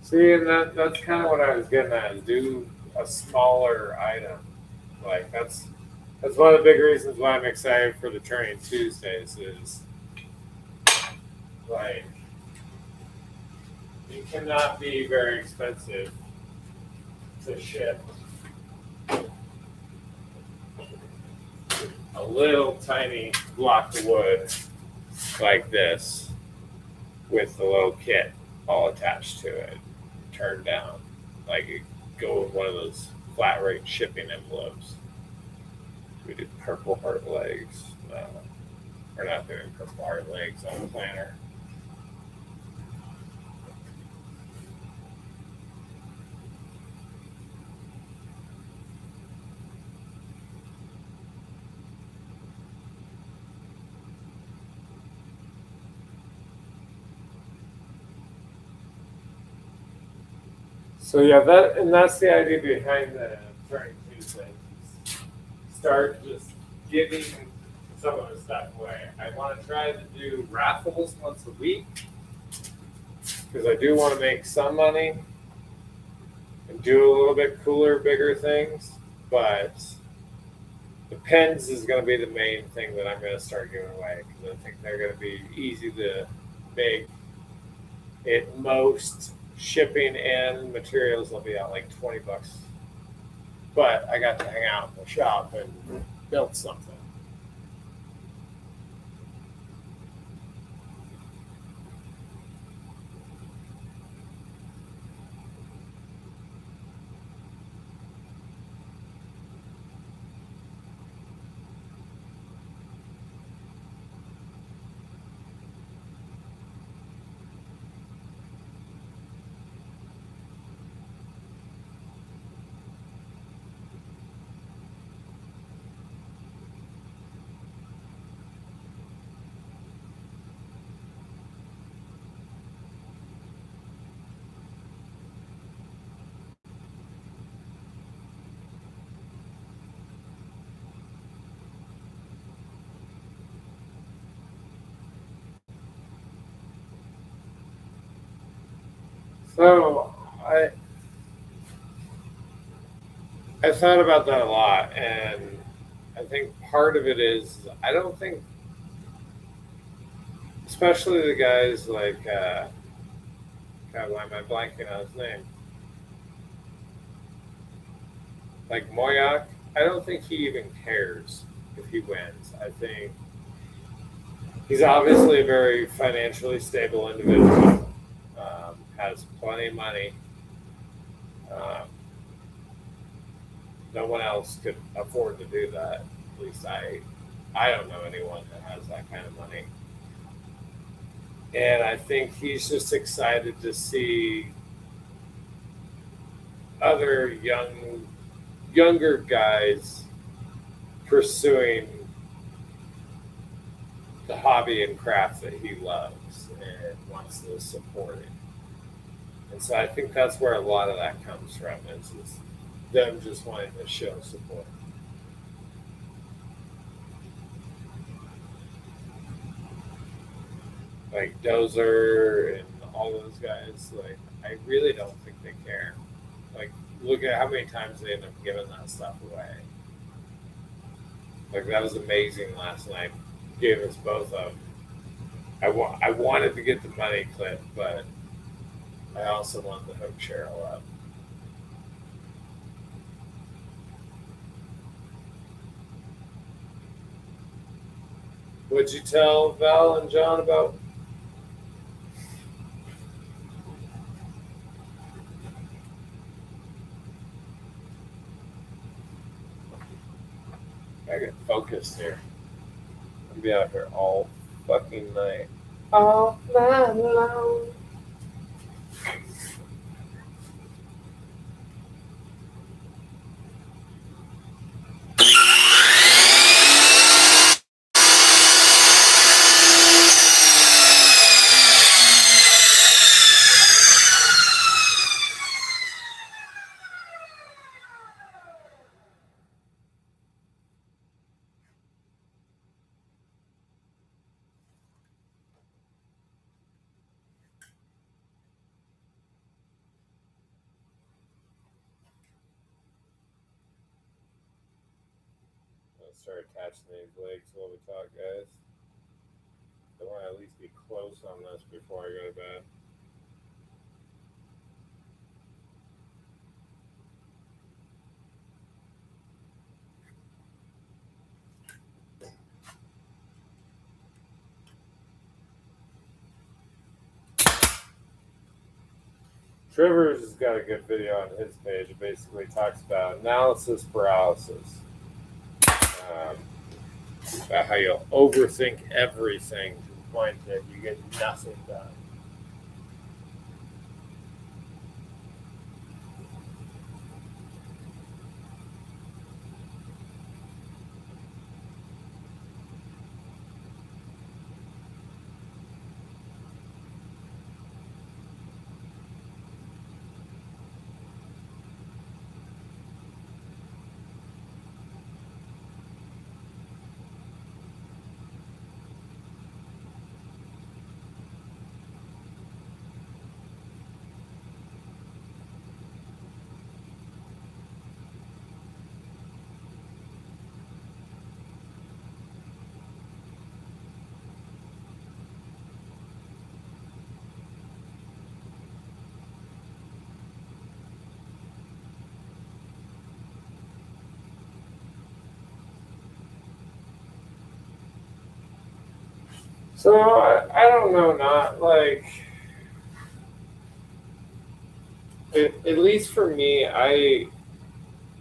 See, and that's kind of what I was getting at, is do a smaller item. Like, that's one of the big reasons why I'm excited for the Turning Tuesdays is, like, it cannot be very expensive to ship a little tiny block of wood like this with the little kit all attached to it, turned down. Like, it go with one of those flat rate shipping envelopes. We do purple heart legs. No, we're not doing purple heart legs on the planner. So yeah, that's the idea behind the Turning Tuesday. Start just giving some of the stuff away. I want to try to do raffles once a week because I do want to make some money and do a little bit cooler, bigger things. But the pens is going to be the main thing that I'm going to start giving away because I think they're going to be easy to make. At most, shipping and materials will be at like $20. But I got to hang out in the shop and build something. So I thought about that a lot, and I think part of it is I don't think, especially the guys like God, why am I blanking on his name? Like Moyak, I don't think he even cares if he wins. I think he's obviously a very financially stable individual, has plenty of money. Um, no one else could afford to do that. At least I don't know anyone that has that kind of money. And I think he's just excited to see other younger guys pursuing the hobby and craft that he loves and wants to support it. And so I think that's where a lot of that comes from is them just wanting to show support. Like Dozer and all those guys, like I really don't think they care. Like look at how many times they end up giving that stuff away. Like that was amazing last night. Gave us both of. I wanted to get the money clip, but I also wanted to hook Cheryl up. What'd you tell Val and John about? I get focused here. I'll be out here all fucking night. All night long. Let's start attaching these legs while we talk, guys. I want to at least be close on this before I go to bed. Trivers has got a good video on his page. It basically talks about analysis paralysis. About how you'll overthink everything to the point that you get nothing done. So I don't know, not like at least for me, I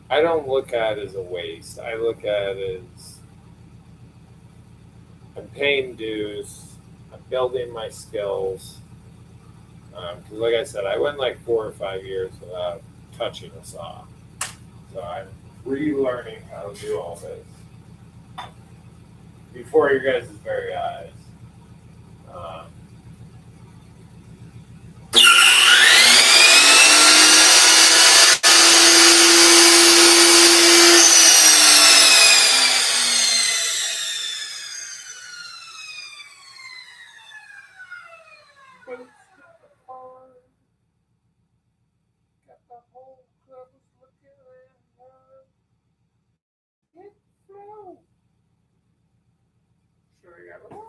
don't look at it as a waste. I look at it as I'm paying dues, I'm building my skills. Because, like I said, I went like 4 or 5 years without touching a saw. So I'm relearning how to do all this before your guys' very eyes. Um, but it's hard. Got the whole club looking at it flow. Sure, you got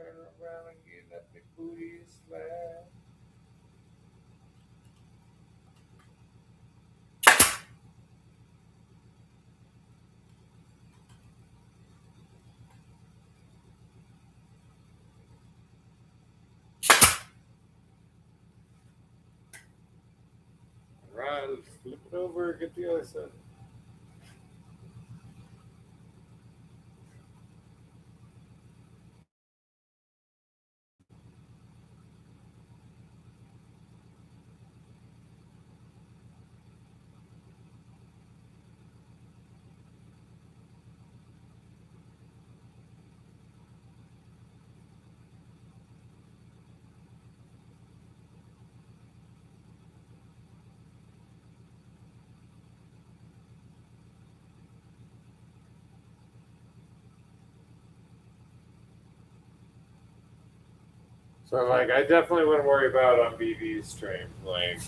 turn around and get that big booty slap. Right, let's flip it over, get the other side. So, like, I definitely wouldn't worry about on BB's stream. Like,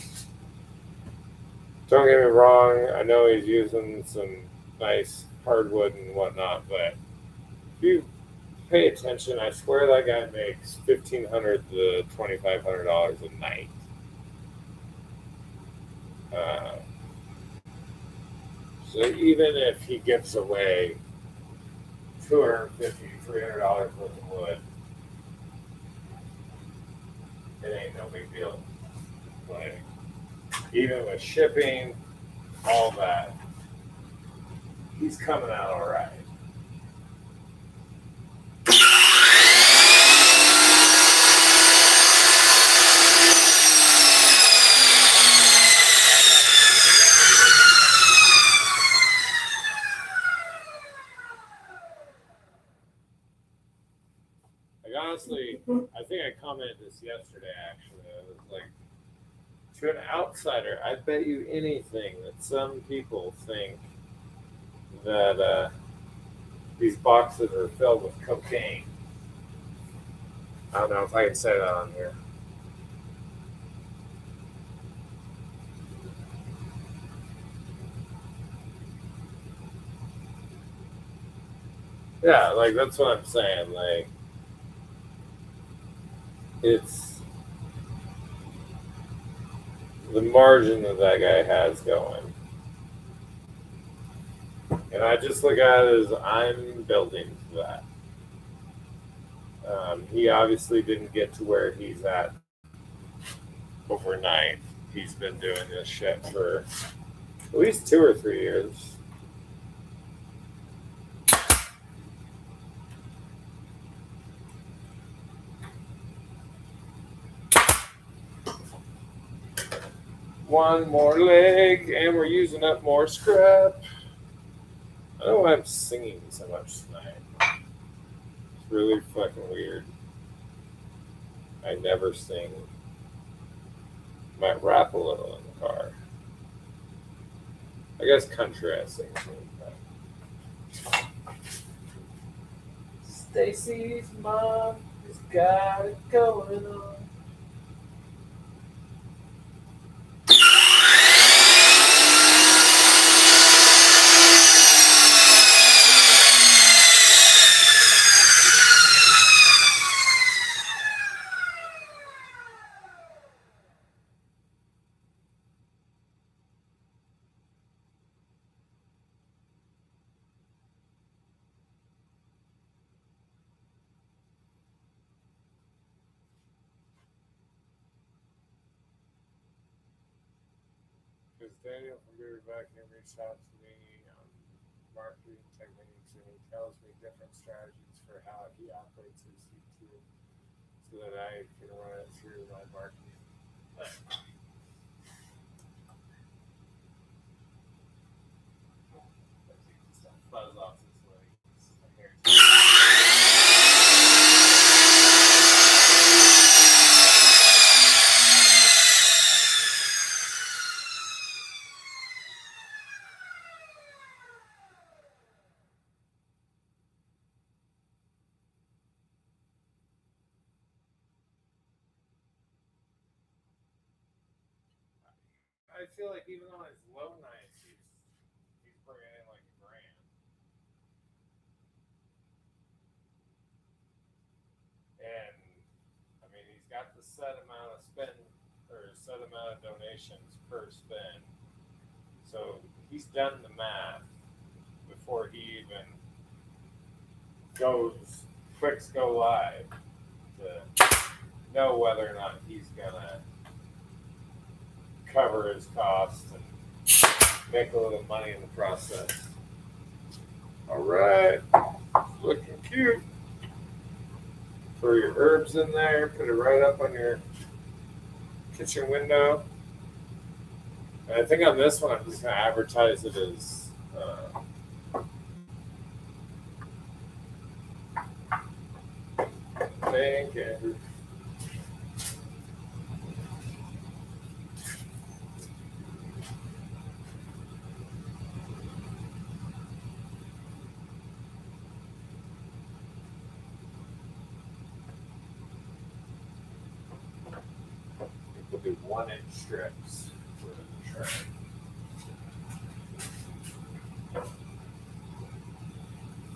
don't get me wrong, I know he's using some nice hardwood and whatnot, but if you pay attention, I swear that guy makes $1,500 to $2,500 a night. Uh, so even if he gives away $250, $300 worth of wood, it ain't no big deal. Like, even with shipping, all that, he's coming out all right. Like, honestly, I think I commented this yesterday. Actually, I was like, to an outsider, I bet you anything that some people think that these boxes are filled with cocaine. I don't know if I can say that on here. Yeah, like that's what I'm saying. Like, it's the margin that guy has going. And I just look at it as I'm building to that. He obviously didn't get to where he's at overnight. He's been doing this shit for at least 2 or 3 years. One more leg, and we're using up more scrap. I don't know why I'm singing so much tonight. It's really fucking weird. I never sing. Might rap a little in the car. I guess country I sing too. Stacy's mom has got it going on. Because Daniel from Beaver Vacuum reached out to me on marketing techniques, and he tells me different strategies for how he operates his YouTube so that I can run it through my marketing. Buzz off his legs. I feel like even on his low nights, he's bringing in like a grand. And I mean, he's got the set amount of spend or set amount of donations per spend. So he's done the math before he even clicks go live to know whether or not he's gonna cover his costs and make a little money in the process. All right, looking cute. Throw your herbs in there. Put it right up on your kitchen window. And I think on this one, I'm just gonna advertise it as thank you. We'll do 1-inch strips for the tray.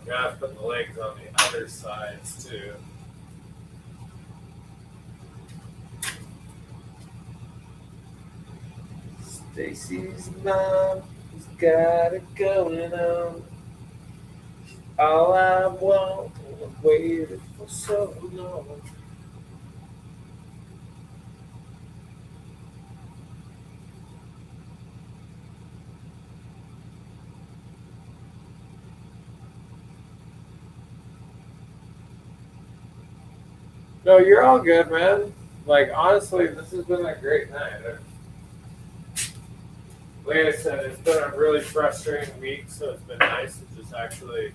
Gotta put the legs on the other sides too. Stacy's mom has got it going on. All I want, I've waited for so long. No, you're all good, man. Like, honestly, this has been a great night. Like I said, it's been a really frustrating week, so it's been nice to just actually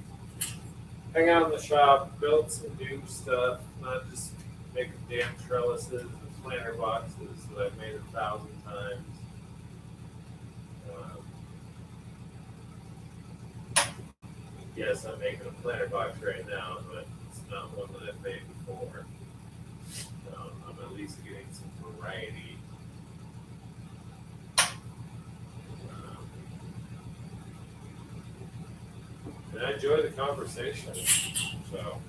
hang out in the shop, build some new stuff, not just make damn trellises and planter boxes that I've made 1,000 times. Yes, I'm making a planter box right now, but it's not one that I've made before. I'm at least getting some variety. And I enjoy the conversation, so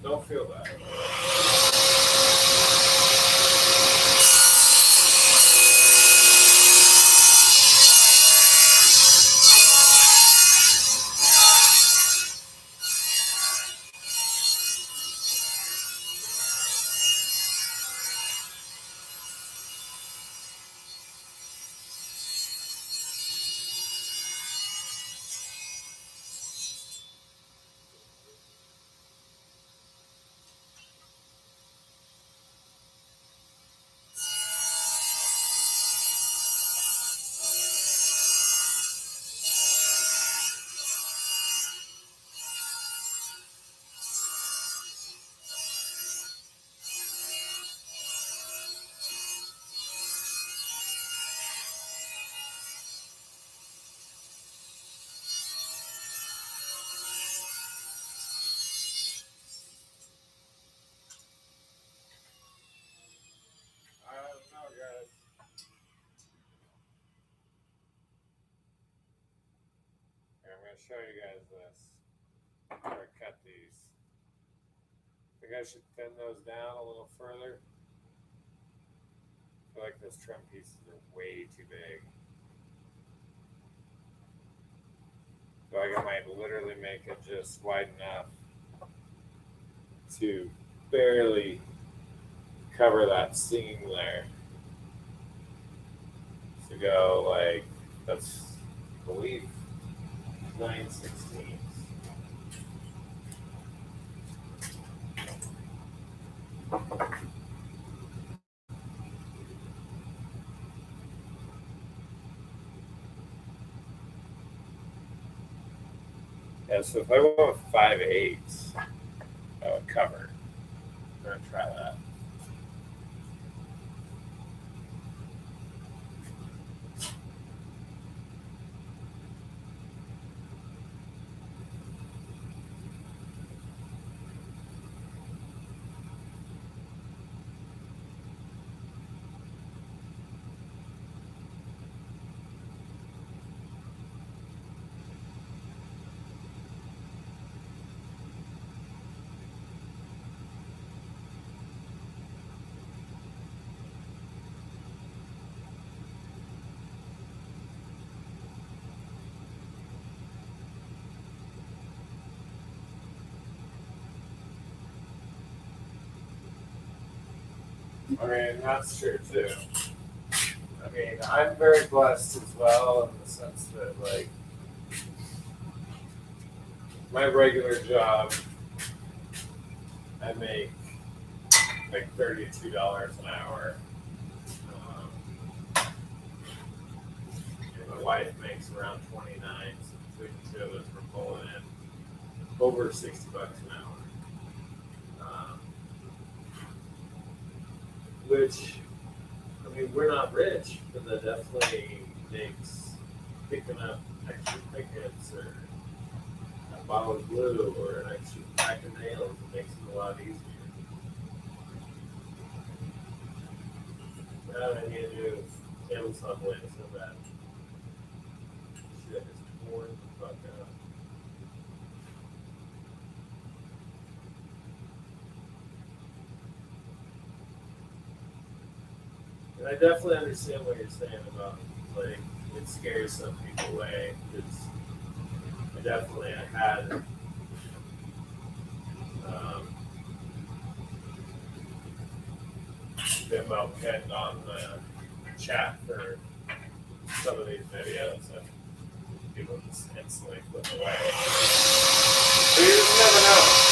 don't feel bad. I don't know, guys. Here, I'm going to show you guys this. Where I cut these. I think I should thin those down a little further. I feel like those trim pieces are way too big. So I might literally make it just wide enough to barely cover that seam there. So go like that's I believe 9/16. Yeah, so if I went with 5/8, I would cover. I'm gonna try that. I mean, that's true too. I mean, I'm very blessed as well in the sense that, like, my regular job, I make like $32 an hour. Um, and my wife makes around 29, so between the two of us, we're pulling in over $60 an hour. Which, I mean, we're not rich, but that definitely makes picking up extra tickets or a bottle of glue or an extra pack of nails, it makes it a lot easier. Now I need to do Amazon way so bad. Shit is torn the fuck up. And I definitely understand what you're saying about, like, it scares some people away because I had been pinned on the chat for some of these videos and people just instantly flip away. So you just never know.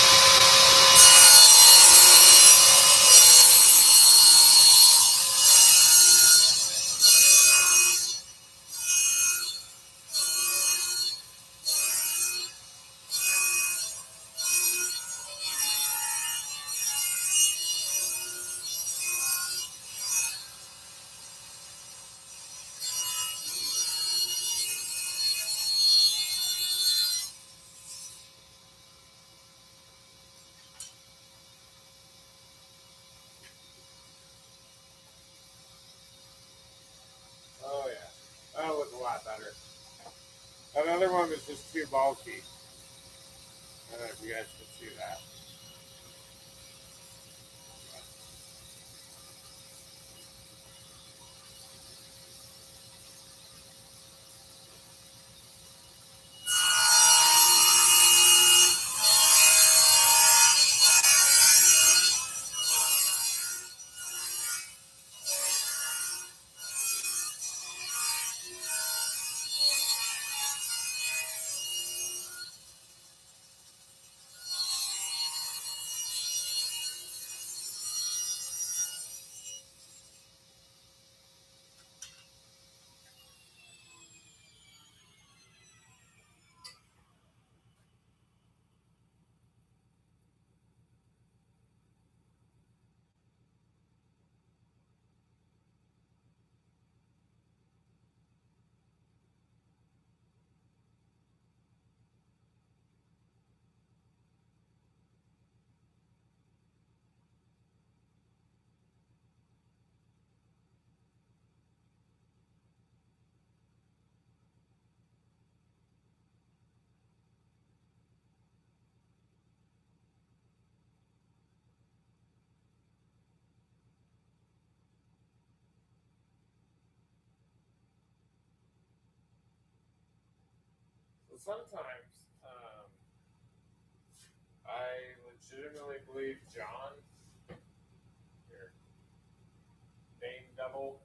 Oh yeah, that'll look a lot better. That other one was just too bulky. I don't know if you guys can see that. So sometimes I legitimately believe John, your name double,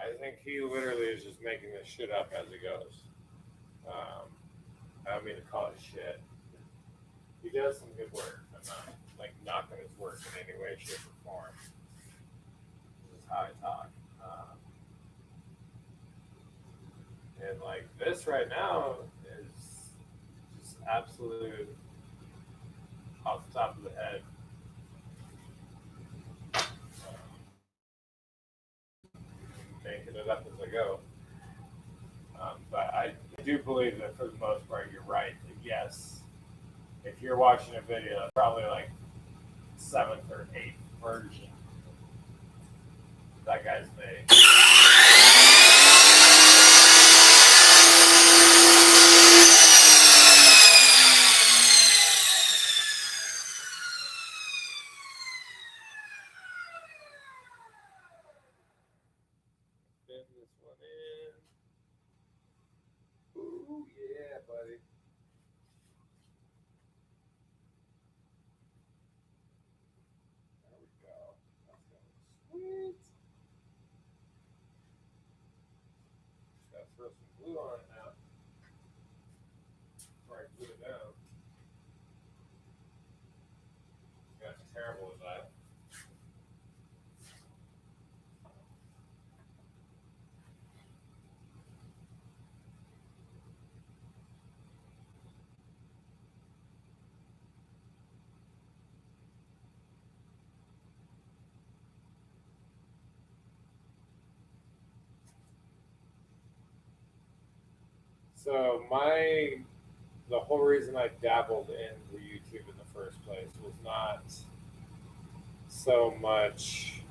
I think he literally is just making this shit up as he goes. I don't mean to call it shit. He does some good work. I'm not like knocking his work in any way, shape, or form. This is how I talk. And like this right now is just absolute off the top of the head. Making it up as I go. But I do believe that for the most part, you're right. Yes, if you're watching a video, that's probably like 7th or 8th version that guy's made. Bend this one in. Ooh, yeah, buddy. There we go. That's going sweet. Just gotta throw some glue on it now. Before I glue it down. Got terrible at that. So the whole reason I dabbled into YouTube in the first place was not so much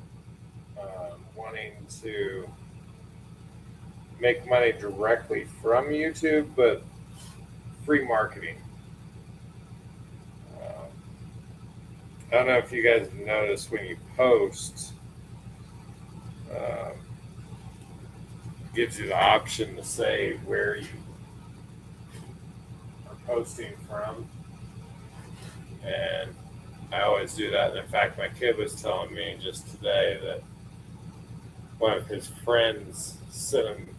wanting to make money directly from YouTube, but free marketing. I don't know if you guys have noticed when you post, gives you the option to say where you are posting from, and I always do that. And in fact, my kid was telling me just today that one of his friends sent him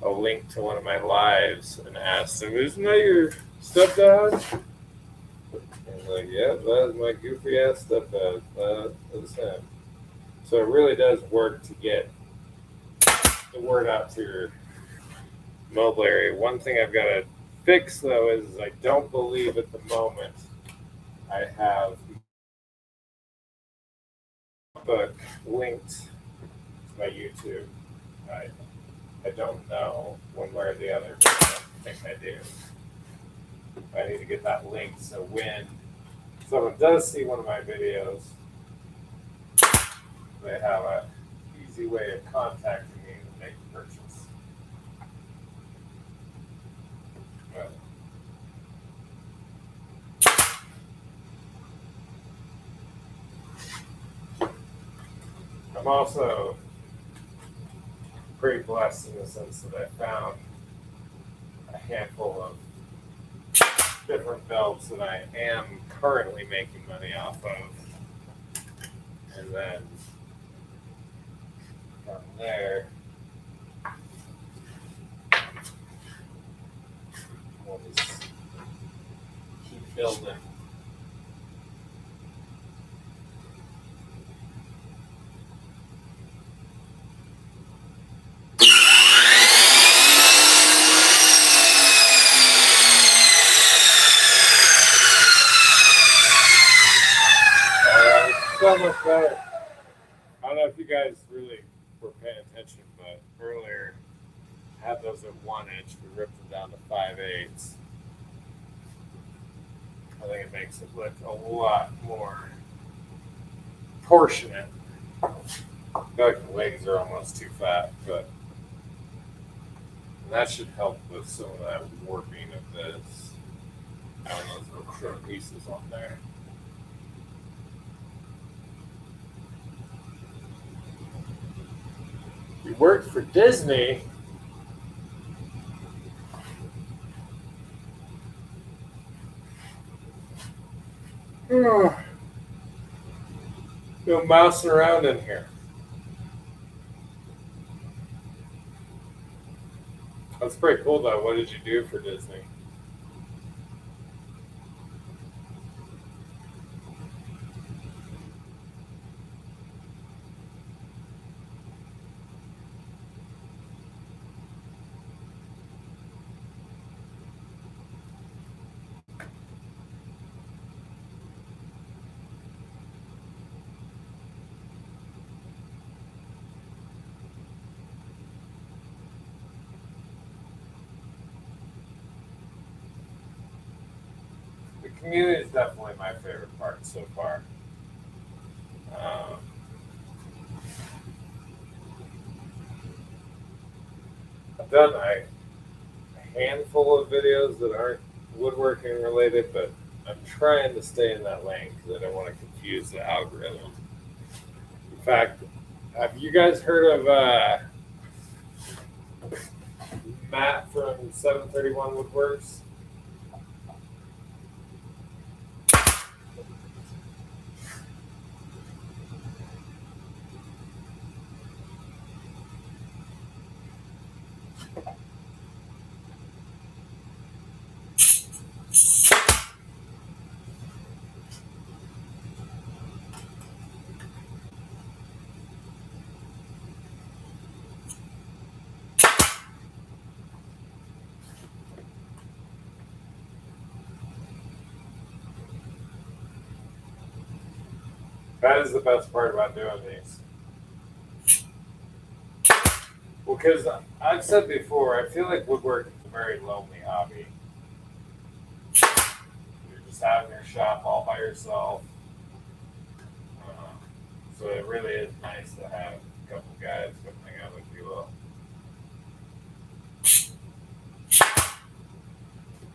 a link to one of my lives and asked him, "Isn't that your stepdad?" And I'm like, "Yeah, that is my goofy ass stepdad. That's him." So it really does work to get the word out to your mobile area. One thing I've got to fix though is I don't believe at the moment I have book linked to my YouTube. I don't know one way or the other, but I think I do. I need to get that linked so when someone does see one of my videos, they have an easy way of contacting me to make a purchase. But I'm also pretty blessed in the sense that I found a handful of different belts that I am currently making money off of. And then from there, we'll just keep building. So much better. I don't know if you guys really were paying attention, but earlier I had those at 1 inch. We ripped them down to 5/8. I think it makes it look a lot more proportionate. I feel like the legs are almost too fat, but that should help with some of that warping of this. Having those little short pieces on there. You worked for Disney. Go mousing around in here. That's pretty cool, though. What did you do for Disney? The community is definitely my favorite part so far. Um, I've done a handful of videos that aren't woodworking related, but I'm trying to stay in that lane because I don't want to confuse the algorithm. In fact, have you guys heard of Matt from 731 Woodworks? That is the best part about doing these. Well, because I've said before, I feel like woodworking is a very lonely hobby. You're just out in your shop all by yourself. So it really is nice to have a couple guys come hang out with you all.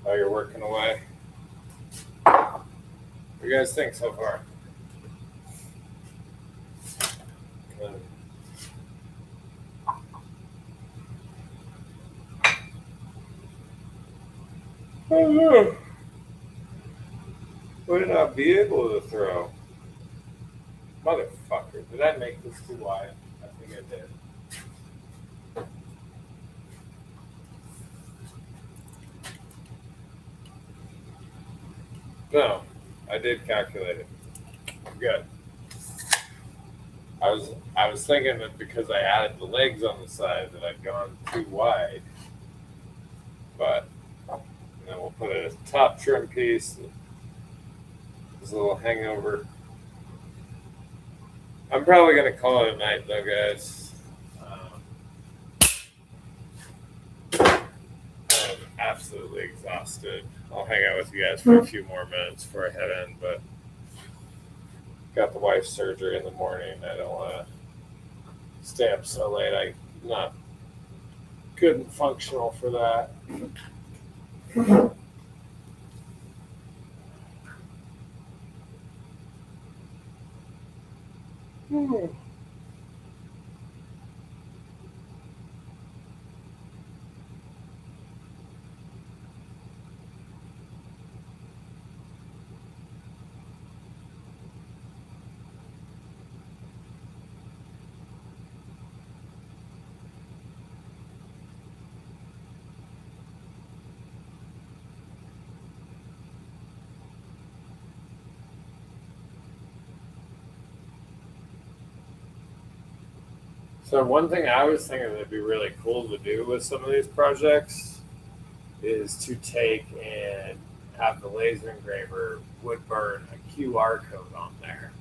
How you're working away. What do you guys think so far? Good. Oh, would not be able to throw. Motherfucker, did I make this too wide? I think I did. No, I did calculate it. I'm good. I was thinking that because I added the legs on the side that I'd gone too wide. But then we'll put a top trim piece. This little hangover. I'm probably gonna call it a night though, guys. I'm absolutely exhausted. I'll hang out with you guys for a few more minutes before I head in, but got the wife's surgery in the morning. I don't want to stay up so late. I'm not good and functional for that. So one thing I was thinking that'd be really cool to do with some of these projects is to take and have the laser engraver would burn a QR code on there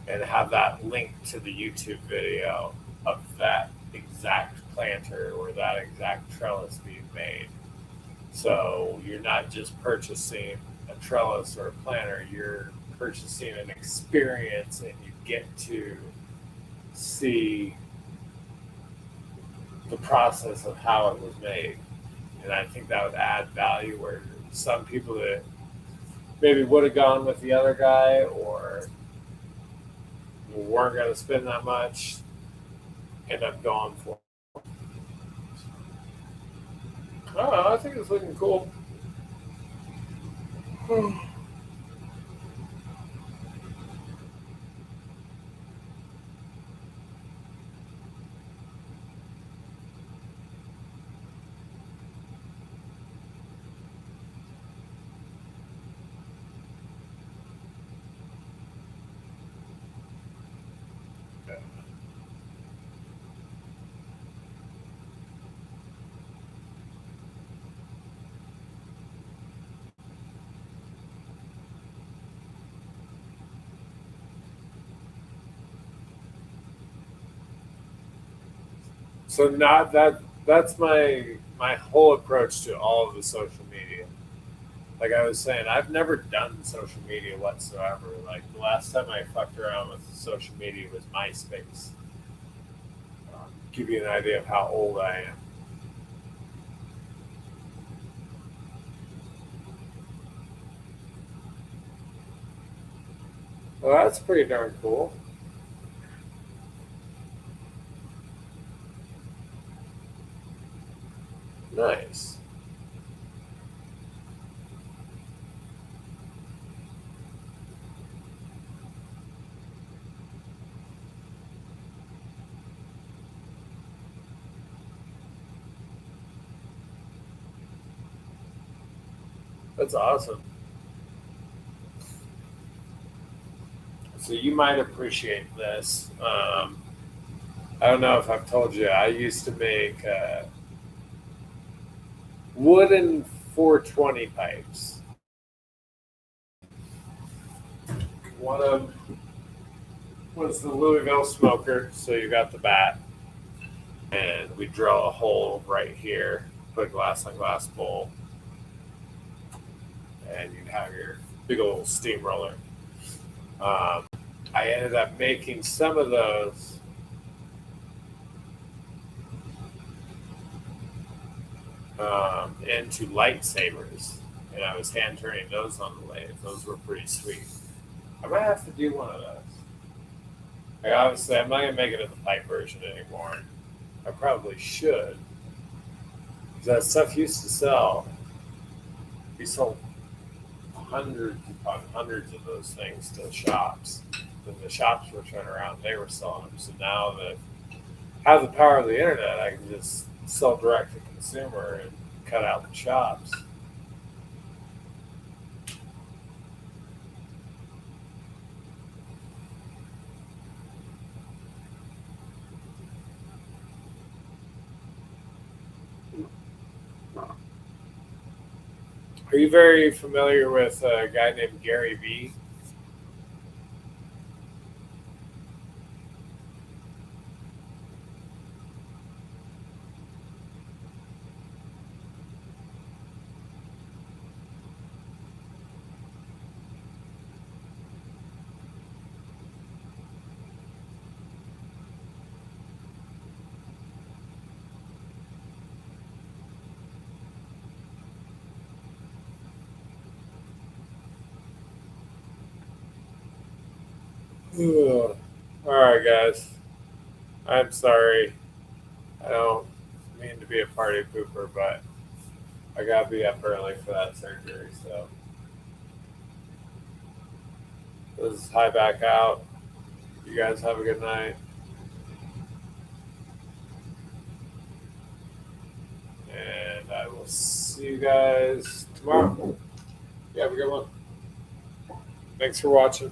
and have that linked to the YouTube video of that exact planter or that exact trellis being made. So you're not just purchasing a trellis or a planter, you're purchasing an experience and you get to see the process of how it was made. And I think that would add value where some people that maybe would have gone with the other guy or weren't going to spend that much end up going for it. Oh, I think it's looking cool. So not that that's my whole approach to all of the social media. Like I was saying, I've never done social media whatsoever. Like the last time I fucked around with social media was MySpace. Give you an idea of how old I am. Well, that's pretty darn cool. Nice. That's awesome. So you might appreciate this. I don't know if I've told you. I used to make wooden 420 pipes. One of them was the Louisville smoker, so you got the bat, and we drill a hole right here, put a glass on glass bowl, and you'd have your big old steamroller. Um, I ended up making some of those into lightsabers, and I was hand turning those on the lathe. Those were pretty sweet. I might have to do one of those. Like obviously, I'm not gonna make it in the pipe version anymore. I probably should. 'Cause that stuff used to sell. We sold hundreds upon hundreds of those things to shops. When the shops were turning around, they were selling them. So now that I have the power of the internet, I can just sell direct to consumer and cut out the shops. Are you very familiar with a guy named Gary Vee? Ugh. All right, guys. I'm sorry. I don't mean to be a party pooper, but I gotta be up early for that surgery. So this is high back out. You guys have a good night, and I will see you guys tomorrow. You have a good one. Thanks for watching.